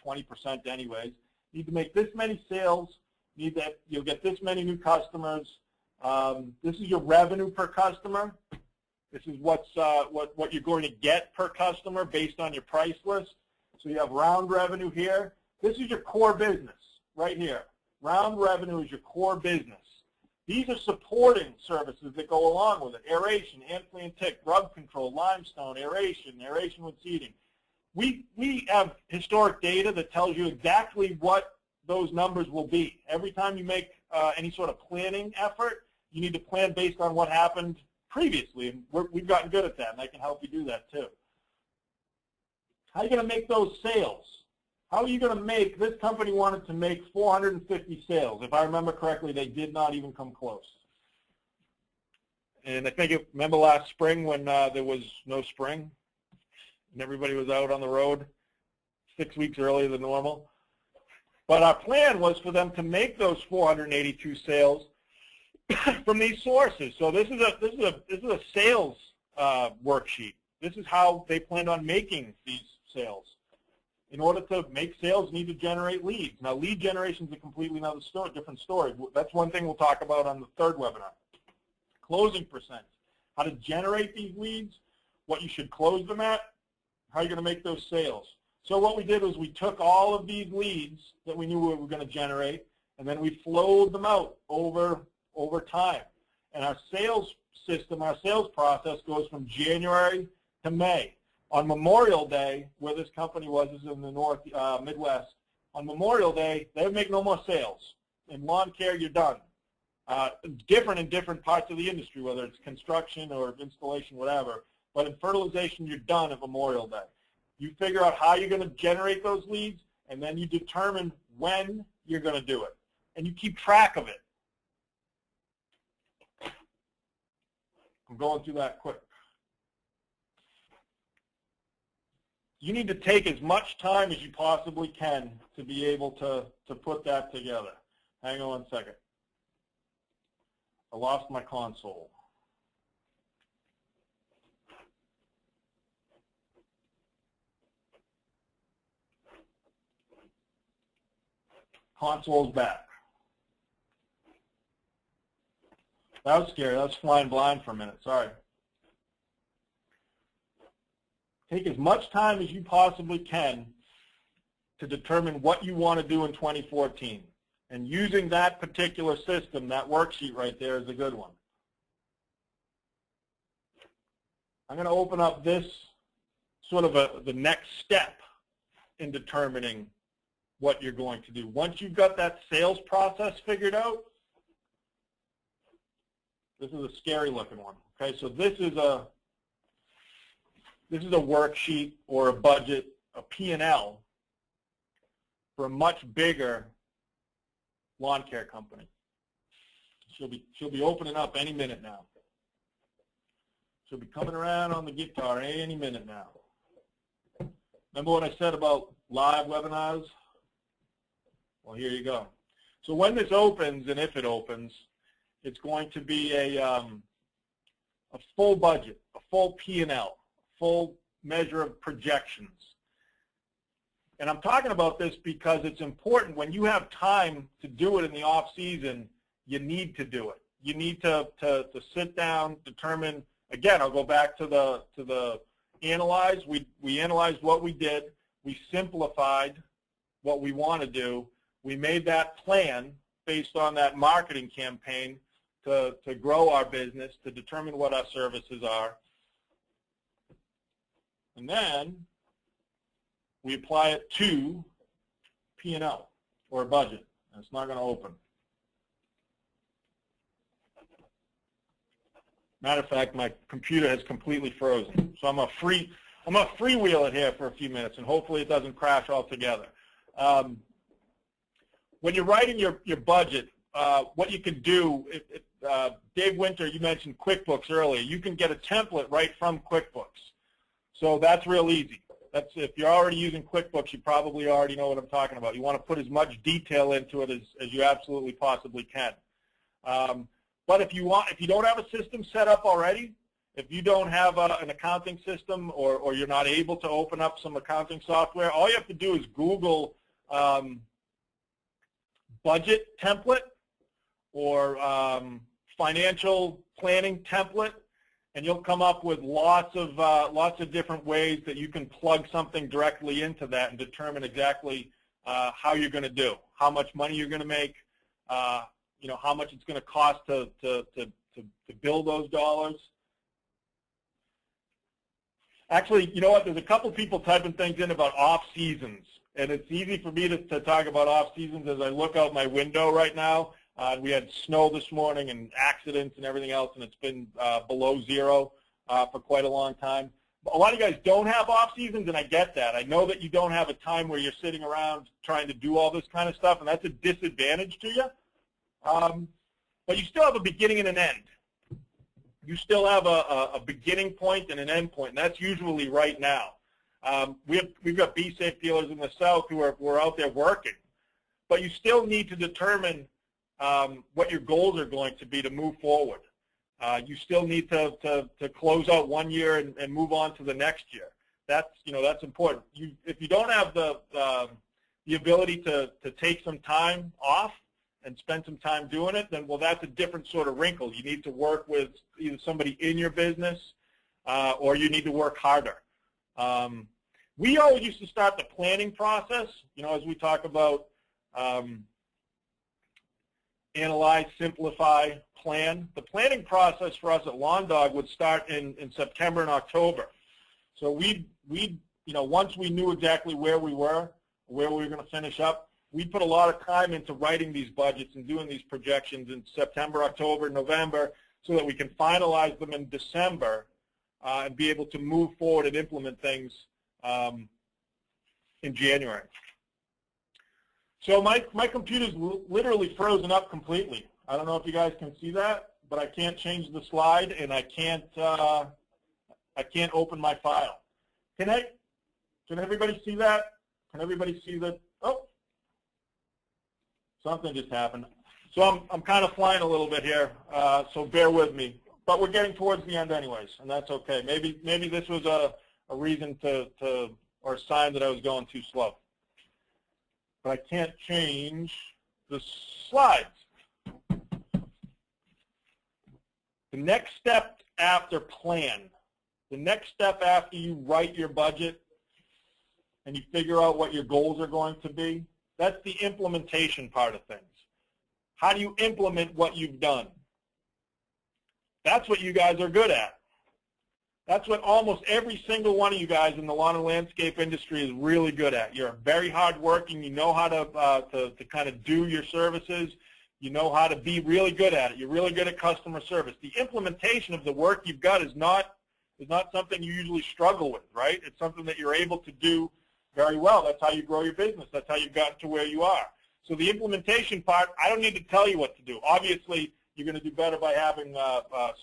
20% anyways. You need to make this many sales. You'll get this many new customers. This is your revenue per customer. This is what you're going to get per customer based on your price list. So you have round revenue here. This is your core business right here. Round revenue is your core business. These are supporting services that go along with it. Aeration, ant-flea and tick, grub control, limestone, aeration with seeding. We have historic data that tells you exactly what those numbers will be. Every time you make any sort of planning effort, you need to plan based on what happened previously. And we've gotten good at that, and I can help you do that too. How are you going to make those sales? How are you going to make, this company wanted to make 450 sales. If I remember correctly, they did not even come close. And I think, remember last spring when there was no spring and everybody was out on the road 6 weeks earlier than normal? But our plan was for them to make those 482 sales from these sources. So this is a sales worksheet. This is how they planned on making these sales. In order to make sales, you need to generate leads. Now, lead generation is a completely different story. That's one thing we'll talk about on the 3rd webinar. Closing percent. How to generate these leads, what you should close them at, how you're going to make those sales. So what we did was we took all of these leads that we knew we were going to generate, and then we flowed them out over time. And our sales system, our sales process goes from January to May. On Memorial Day, where this company was, is in the Midwest, on Memorial Day, they would make no more sales. In lawn care, you're done. It's different in different parts of the industry, whether it's construction or installation, whatever. But in fertilization, you're done at Memorial Day. You figure out how you're going to generate those leads, and then you determine when you're going to do it. And you keep track of it. I'm going through that quick. You need to take as much time as you possibly can to be able to put that together. Hang on 1 second. I lost my console. Console's back. That was scary. That was flying blind for a minute. Sorry. Take as much time as you possibly can to determine what you want to do in 2014. And using that particular system, that worksheet right there is a good one. I'm going to open up this sort of the next step in determining what you're going to do. Once you've got that sales process figured out, this is a scary looking one. Okay, so this is a worksheet or a budget, a P&L for a much bigger lawn care company. She'll be opening up any minute now. She'll be coming around on the guitar any minute now. Remember what I said about live webinars? Well, here you go. So when this opens, and if it opens, it's going to be a full budget, a full P&L, full measure of projections. And I'm talking about this because it's important when you have time to do it in the off season, you need to do it. You need to sit down, determine, again, I'll go back to the analyze. We analyzed what we did. We simplified what we want to do. We made that plan based on that marketing campaign to grow our business, to determine what our services are. And then we apply it to P&L or a budget. And it's not going to open. Matter of fact, my computer has completely frozen. So I'm going to freewheel it here for a few minutes, and hopefully it doesn't crash altogether. When you're writing your budget, what you can do, Dave Winter, you mentioned QuickBooks earlier. You can get a template right from QuickBooks. So that's real easy. If you're already using QuickBooks, you probably already know what I'm talking about. You want to put as much detail into it as you absolutely possibly can. But if you don't have a system set up already, if you don't have an accounting system or you're not able to open up some accounting software, all you have to do is Google budget template or financial planning template, and you'll come up with lots of different ways that you can plug something directly into that and determine exactly how you're going to do, how much money you're going to make, how much it's going to cost to build those dollars. Actually, you know what? There's a couple people typing things in about off seasons, and it's easy for me to talk about off seasons as I look out my window right now. We had snow this morning and accidents and everything else, and it's been below zero for quite a long time. A lot of you guys don't have off seasons, and I get that. I know that you don't have a time where you're sitting around trying to do all this kind of stuff, and that's a disadvantage to you. But you still have a beginning and an end. You still have a beginning point and an end point, and that's usually right now. We've got BeeSafe dealers in the South who are out there working, but you still need to determine what your goals are going to be to move forward. You still need to close out one year and move on to the next year. That's important. If you don't have the ability to take some time off and spend some time doing it, then, well, that's a different sort of wrinkle. You need to work with either somebody in your business or you need to work harder. We always used to start the planning process, as we talk about analyze, simplify, plan. The planning process for us at Lawn Dog would start in September and October. So once we knew exactly where we were going to finish up, we put a lot of time into writing these budgets and doing these projections in September, October, November, so that we can finalize them in December and be able to move forward and implement things in January. So my computer's literally frozen up completely. I don't know if you guys can see that, but I can't change the slide, and I can't open my file. Can everybody see that? Can everybody see that? Oh. Something just happened. So I'm kind of flying a little bit here, so bear with me. But we're getting towards the end anyways, and that's okay. Maybe this was a reason or a sign that I was going too slow. but I can't change the slides. The next step after plan, the next step after you write your budget and you figure out what your goals are going to be, that's the implementation part of things. How do you implement what you've done? That's what you guys are good at. That's what almost every single one of you guys in the lawn and landscape industry is really good at. You're very hardworking. You know how to kind of do your services. You know how to be really good at it. You're really good at customer service. The implementation of the work you've got is not something you usually struggle with, right? It's something that you're able to do very well. That's how you grow your business. That's how you've gotten to where you are. So the implementation part, I don't need to tell you what to do. Obviously, you're going to do better by having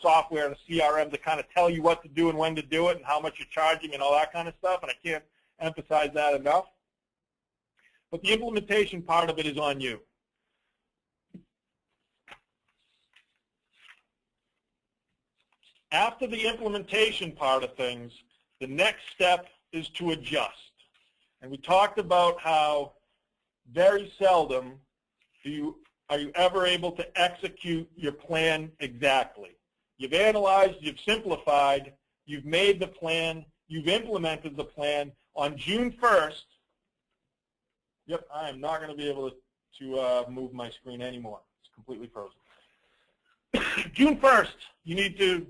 software and a CRM to kind of tell you what to do and when to do it and how much you're charging and all that kind of stuff, and I can't emphasize that enough. But the implementation part of it is on you. After the implementation part of things, the next step is to adjust. And we talked about how very seldom are you ever able to execute your plan exactly. You've analyzed, you've simplified, you've made the plan, you've implemented the plan. On June 1st, yep, I am not going to be able to move my screen anymore. It's completely frozen. June 1st, you need to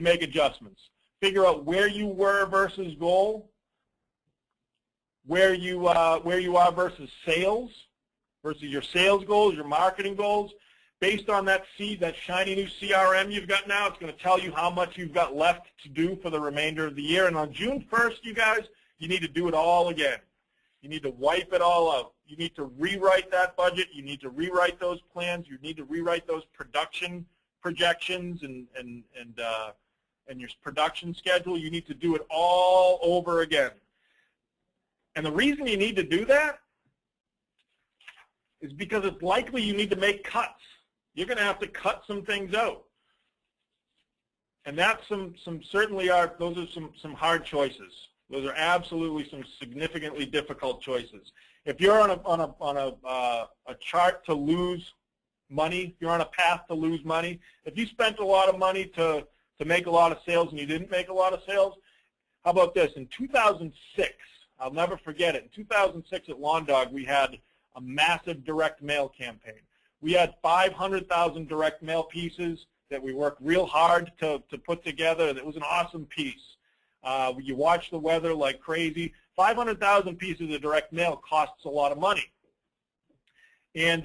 make adjustments. Figure out where you were versus goal, where you are versus sales, versus your sales goals, your marketing goals. Based on that shiny new CRM you've got now, it's going to tell you how much you've got left to do for the remainder of the year. And on June 1st, you guys, you need to do it all again. You need to wipe it all out. You need to rewrite that budget. You need to rewrite those plans. You need to rewrite those production projections and your production schedule. You need to do it all over again. And the reason you need to do that is because it's likely you need to make cuts. You're going to have to cut some things out. And that's certainly those are some hard choices. Those are absolutely some significantly difficult choices. If you're on a chart to lose money, if you're on a path to lose money, if you spent a lot of money to make a lot of sales and you didn't make a lot of sales, how about this? In 2006, I'll never forget it. In 2006 at Lawn Dog, we had a massive direct mail campaign. We had 500,000 direct mail pieces that we worked real hard to put together. It was an awesome piece. You watch the weather like crazy. 500,000 pieces of direct mail costs a lot of money. And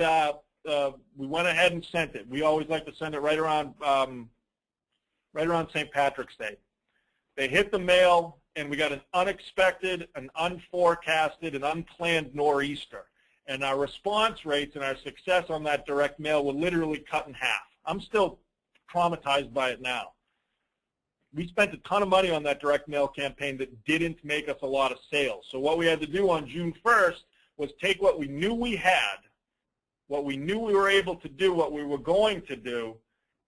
we went ahead and sent it. We always like to send it right around St. Patrick's Day. They hit the mail, and we got an unexpected, an unforecasted, an unplanned nor'easter. And our response rates and our success on that direct mail were literally cut in half. I'm still traumatized by it now. We spent a ton of money on that direct mail campaign that didn't make us a lot of sales. So what we had to do on June 1st was take what we knew we had, what we knew we were able to do, what we were going to do,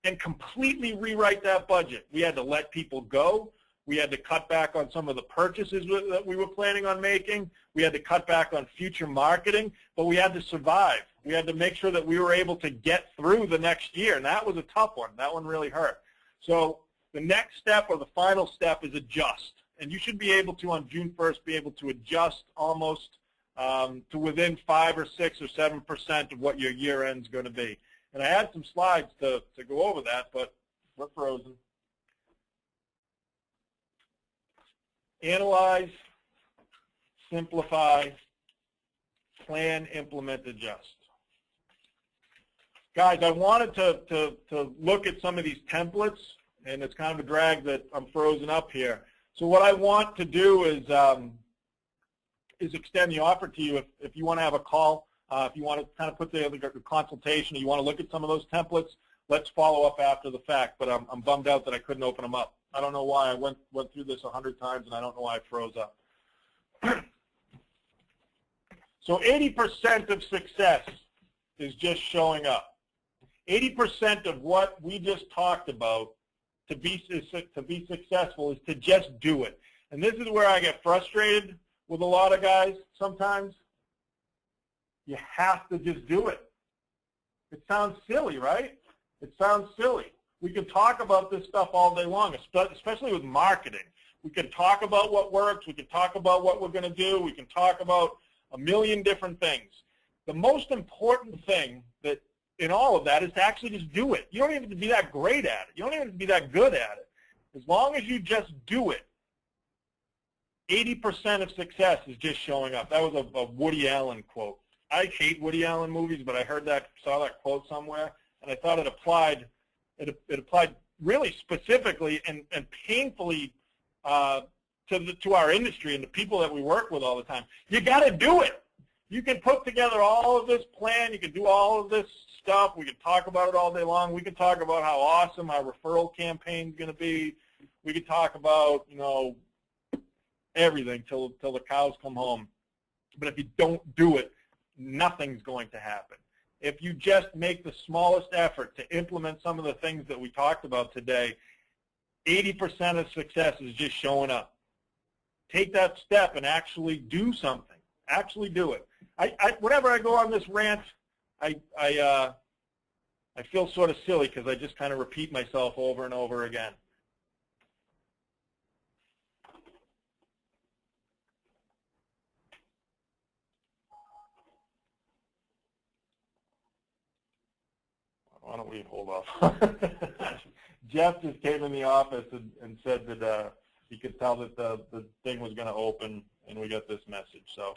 and completely rewrite that budget. We had to let people go. We had to cut back on some of the purchases that we were planning on making. We had to cut back on future marketing, but we had to survive. We had to make sure that we were able to get through the next year, and that was a tough one. That one really hurt. So the next step or the final step is adjust, and you should be able to, on June 1st, be able to adjust almost to within 5 or 6 or 7% of what your year end is going to be. And I had some slides to go over that, but we're frozen. Analyze, simplify, plan, implement, adjust. Guys, I wanted to look at some of these templates, and it's kind of a drag that I'm frozen up here. So what I want to do is extend the offer to you if you want to have a call, if you want to kind of put together a consultation, or you want to look at some of those templates, let's follow up after the fact. But I'm bummed out that I couldn't open them up. I don't know why. I went through this 100 times, and I don't know why I froze up. So 80% of success is just showing up. 80% of what we just talked about to be successful is to just do it. And this is where I get frustrated with a lot of guys sometimes. You have to just do it. It sounds silly, right? It sounds silly. We can talk about this stuff all day long, especially with marketing. We can talk about what works. We can talk about what we're going to do. We can talk about a million different things. The most important thing that in all of that is to actually just do it. You don't even have to be that great at it. You don't even have to be that good at it. As long as you just do it, 80% of success is just showing up. That was a Woody Allen quote. I hate Woody Allen movies, but I saw that quote somewhere, and I thought it applied really specifically and painfully to our industry and the people that we work with all the time. You got to do it. You can put together all of this plan. You can do all of this stuff. We can talk about it all day long. We can talk about how awesome our referral campaign is going to be. We can talk about, everything till the cows come home. But if you don't do it, nothing's going to happen. If you just make the smallest effort to implement some of the things that we talked about today, 80% of success is just showing up. Take that step and actually do something. Actually do it. Whenever I go on this rant, I feel sort of silly because I just kind of repeat myself over and over again. Why don't we hold off? Jeff just came in the office and said that he could tell that the thing was going to open, and we got this message. So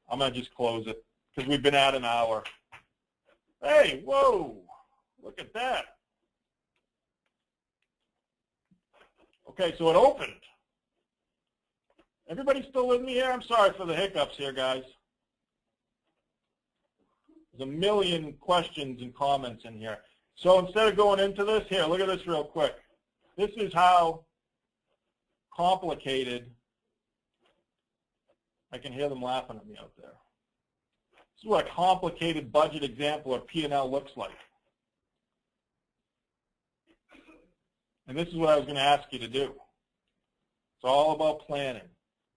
I'm going to just close it because we've been at an hour. Hey, whoa, look at that. Okay, so it opened. Everybody still with me here? I'm sorry for the hiccups here, guys. There's a million questions and comments in here. So instead of going into this, here, look at this real quick. This is how complicated, I can hear them laughing at me out there. This is what a complicated budget example or P&L looks like. And this is what I was going to ask you to do. It's all about planning.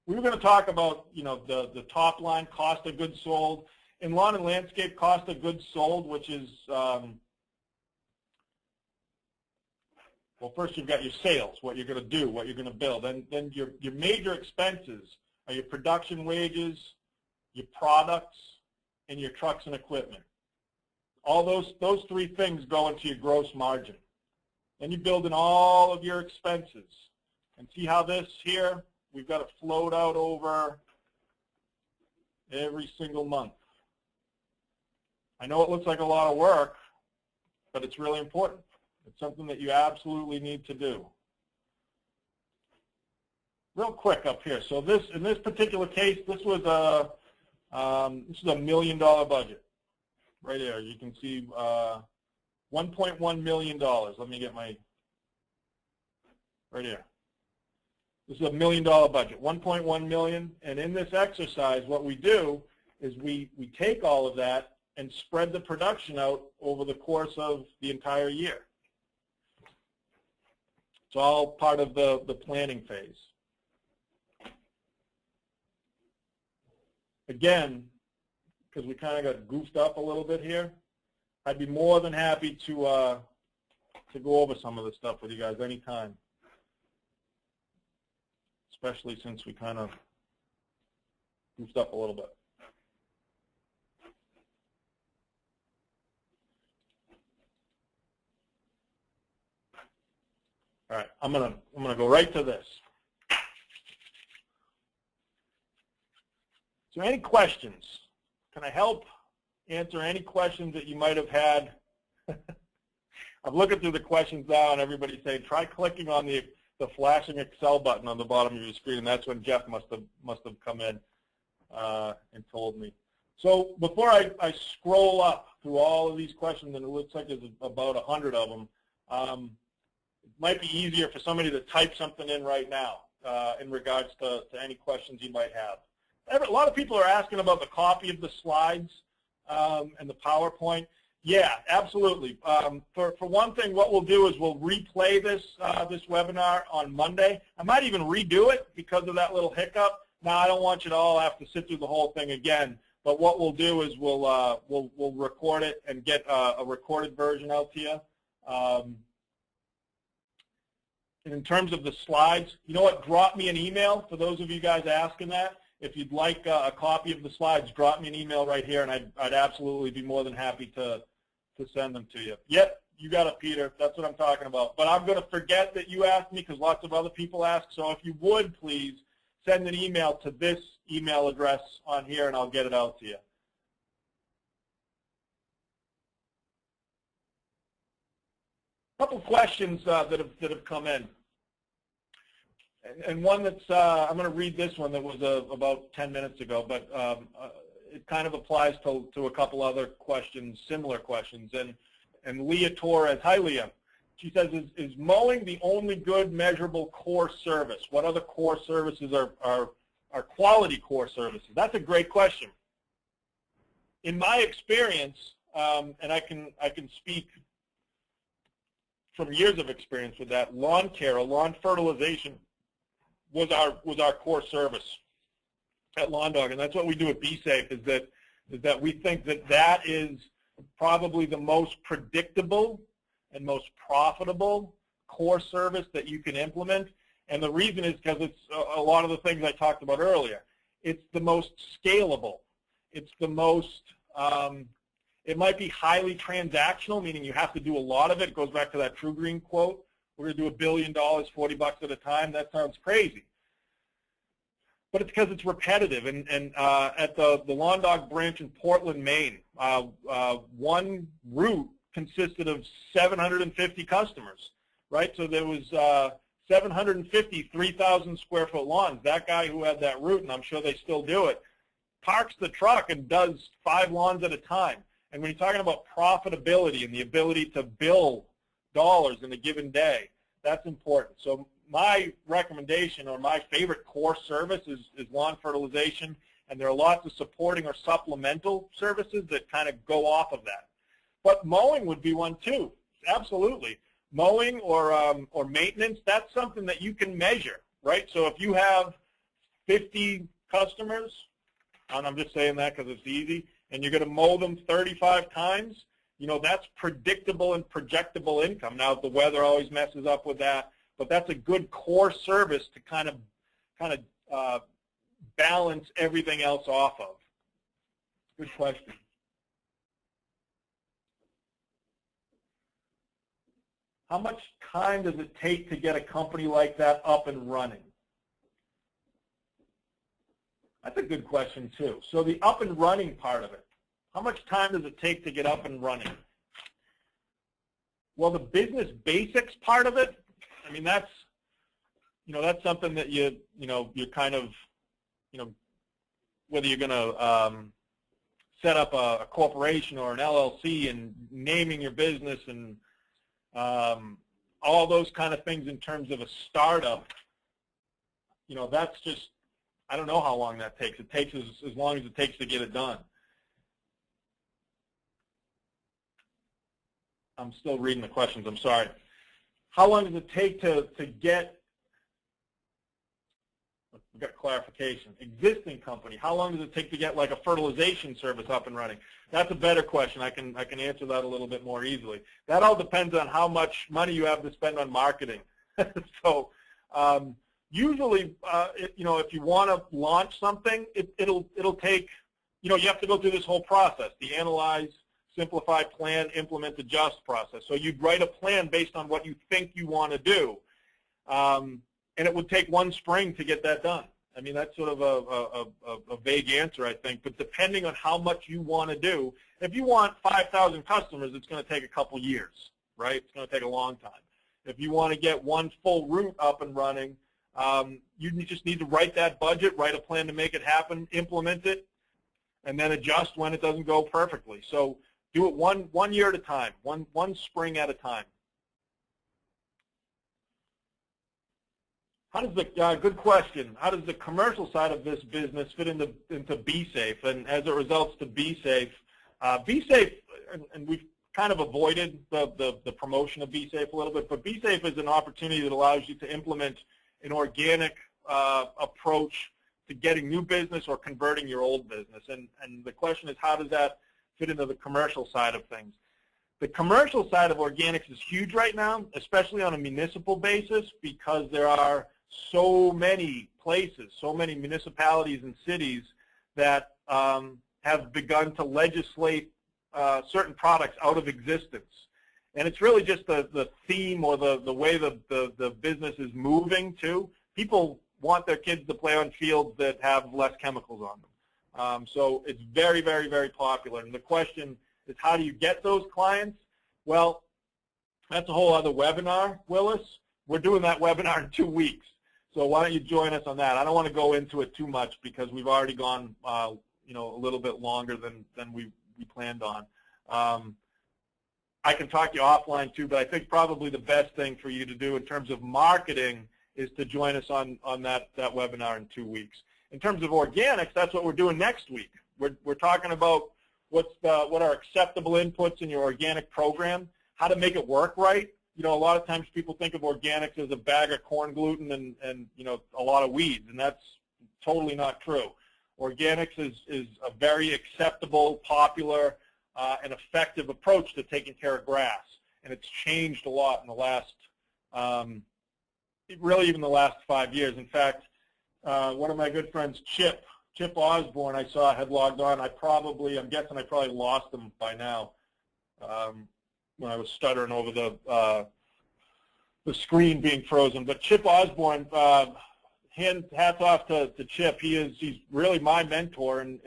We were going to talk about, the top line, cost of goods sold. In lawn and landscape, cost of goods sold, which is, well, first you've got your sales, what you're going to do, what you're going to build. Then your major expenses are your production wages, your products, and your trucks and equipment. All those three things go into your gross margin. Then you build in all of your expenses. And see how this here, we've got it flowed out over every single month. I know it looks like a lot of work, but it's really important. It's something that you absolutely need to do. Real quick up here. So in this particular case, this was a $1 million budget. Right there, you can see $1.1 million. Let me get my, right here. This is a $1 million budget, 1.1 million. And in this exercise, what we do is we take all of that and spread the production out over the course of the entire year. It's all part of the planning phase. Again, because we kind of got goofed up a little bit here, I'd be more than happy to go over some of this stuff with you guys anytime, especially since we kind of goofed up a little bit. All right, I'm gonna go right to this. So any questions? Can I help answer any questions that you might have had? I'm looking through the questions now, and everybody's saying try clicking on the flashing Excel button on the bottom of your screen, and that's when Jeff must have come in and told me. So before I scroll up through all of these questions, and it looks like there's about 100 of them. It might be easier for somebody to type something in right now in regards to any questions you might have. A lot of people are asking about the copy of the slides and the PowerPoint. Yeah, absolutely. For one thing, what we'll do is we'll replay this webinar on Monday. I might even redo it because of that little hiccup. Now, I don't want you to all have to sit through the whole thing again, But what we'll do is we'll record it and get a recorded version out to you. And in terms of the slides, you know what? Drop me an email for those of you guys asking that. If you'd like a copy of the slides, drop me an email right here, and I'd absolutely be more than happy to send them to you. Yep, you got it, Peter. That's what I'm talking about. But I'm going to forget that you asked me because lots of other people ask. So if you would, please send an email to this email address on here, and I'll get it out to you. A couple questions that have come in. And one that's, I'm going to read this one that was about 10 minutes ago, but it kind of applies to a couple other questions, similar questions. And Leah Torres, hi Leah, she says, is mowing the only good measurable core service? What other core services are quality core services? That's a great question. In my experience, and I can speak from years of experience with that, lawn care, lawn fertilization, was our core service at Lawn Dog, and that's what we do at BeeSafe. Is that we think that is probably the most predictable and most profitable core service that you can implement. And the reason is because it's a lot of the things I talked about earlier. It's the most scalable. It's the most. It might be highly transactional, meaning you have to do a lot of it. It goes back to that True Green quote. We're going to do $1 billion, 40 bucks at a time. That sounds crazy. But it's because it's repetitive. And at the Lawn Dog branch in Portland, Maine, one route consisted of 750 customers, right? So there was 750 3,000 square foot lawns. That guy who had that route, and I'm sure they still do it, parks the truck and does 5 lawns at a time. And when you're talking about profitability and the ability to bill dollars in a given day, that's important. So my recommendation, or my favorite core service, is lawn fertilization, and there are lots of supporting or supplemental services that kind of go off of that. But mowing would be one too, absolutely. Mowing or maintenance, that's something that you can measure, right? So if you have 50 customers, and I'm just saying that because it's easy, and you're going to mow them 35 times, you know, that's predictable and projectable income. Now, the weather always messes up with that, but that's a good core service to kind of balance everything else off of. Good question. How much time does it take to get a company like that up and running? That's a good question too. So the up and running part of it, how much time does it take to get up and running? Well, the business basics part of it, I mean, that's something that you're kind of, whether you're going to set up a corporation or an LLC and naming your business and all those kind of things in terms of a startup, that's just, I don't know how long that takes. It takes as long as it takes to get it done. I'm still reading the questions. I'm sorry. How long does it take to get, we've got clarification, existing company, how long does it take to get like a fertilization service up and running? That's a better question. I can answer that a little bit more easily. That all depends on how much money you have to spend on marketing. So usually, if you want to launch something, it'll take, you have to go through this whole process, the analyze, simplify, plan, implement, adjust process. So you'd write a plan based on what you think you want to do, and it would take one spring to get that done. I mean, that's sort of a vague answer, I think, but depending on how much you want to do, if you want 5,000 customers, it's going to take a couple years, right? It's going to take a long time. If you want to get one full route up and running, you just need to write that budget, write a plan to make it happen, implement it, and then adjust when it doesn't go perfectly. So do it one year at a time, one spring at a time. How does the good question? How does the commercial side of this business fit into BeeSafe? And as it results to BeeSafe, BeeSafe, and we've kind of avoided the promotion of BeeSafe a little bit, but BeeSafe is an opportunity that allows you to implement an organic approach getting new business or converting your old business. And the question is, how does that fit into the commercial side of things? The commercial side of organics is huge right now, especially on a municipal basis, because there are so many places, so many municipalities and cities that have begun to legislate certain products out of existence. And it's really just the theme or the way the business is moving to. People want their kids to play on fields that have less chemicals on them. So it's very, very, very popular. And the question is, how do you get those clients? Well, that's a whole other webinar, Willis. We're doing that webinar in 2 weeks. So why don't you join us on that? I don't want to go into it too much because we've already gone a little bit longer than we planned on. I can talk to you offline too, but I think probably the best thing for you to do in terms of marketing is to join us on that webinar in 2 weeks. In terms of organics, that's what we're doing next week. We're talking about what are acceptable inputs in your organic program, how to make it work right. You know, a lot of times people think of organics as a bag of corn gluten and a lot of weeds, and that's totally not true. Organics is a very acceptable, popular, and effective approach to taking care of grass, and it's changed a lot in the last, really even the last 5 years. In fact, one of my good friends, Chip Osborne, I saw had logged on. I'm guessing I probably lost him by now when I was stuttering over the screen being frozen. But Chip Osborne, hats off to Chip. He's really my mentor and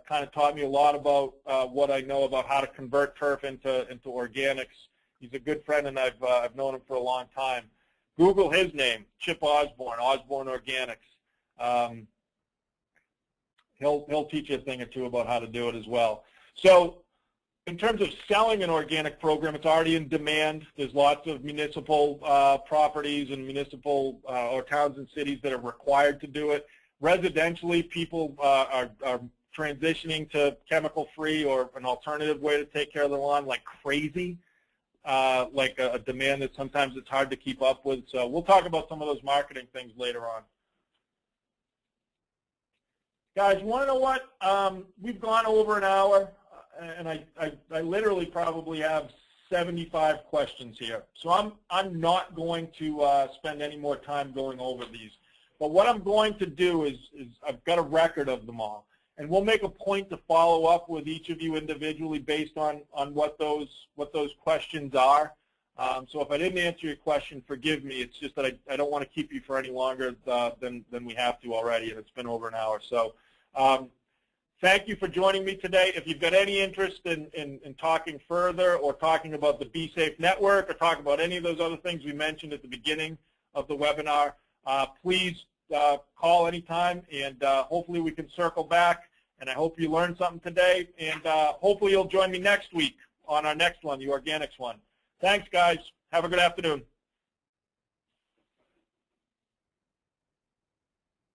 kind of taught me a lot about what I know about how to convert turf into organics. He's a good friend, and I've known him for a long time. Google his name, Chip Osborne, Osborne Organics. He'll teach you a thing or two about how to do it as well. So in terms of selling an organic program, it's already in demand. There's lots of municipal properties and municipal or towns and cities that are required to do it. Residentially, people are transitioning to chemical-free or an alternative way to take care of the lawn like crazy, like a demand that sometimes it's hard to keep up with. So we'll talk about some of those marketing things later on. Guys, you want to know what? We've gone over an hour, and I literally probably have 75 questions here. So I'm not going to spend any more time going over these. But what I'm going to do is I've got a record of them all, and we'll make a point to follow up with each of you individually based on what those questions are. So if I didn't answer your question, forgive me. It's just that I don't want to keep you for any longer than we have to already, and it's been over an hour. So thank you for joining me today. If you've got any interest in talking further or talking about the BeeSafe network or talking about any of those other things we mentioned at the beginning of the webinar, please call anytime, and hopefully we can circle back. And I hope you learned something today, and hopefully you'll join me next week on our next one, the organics one. Thanks, guys. Have a good afternoon.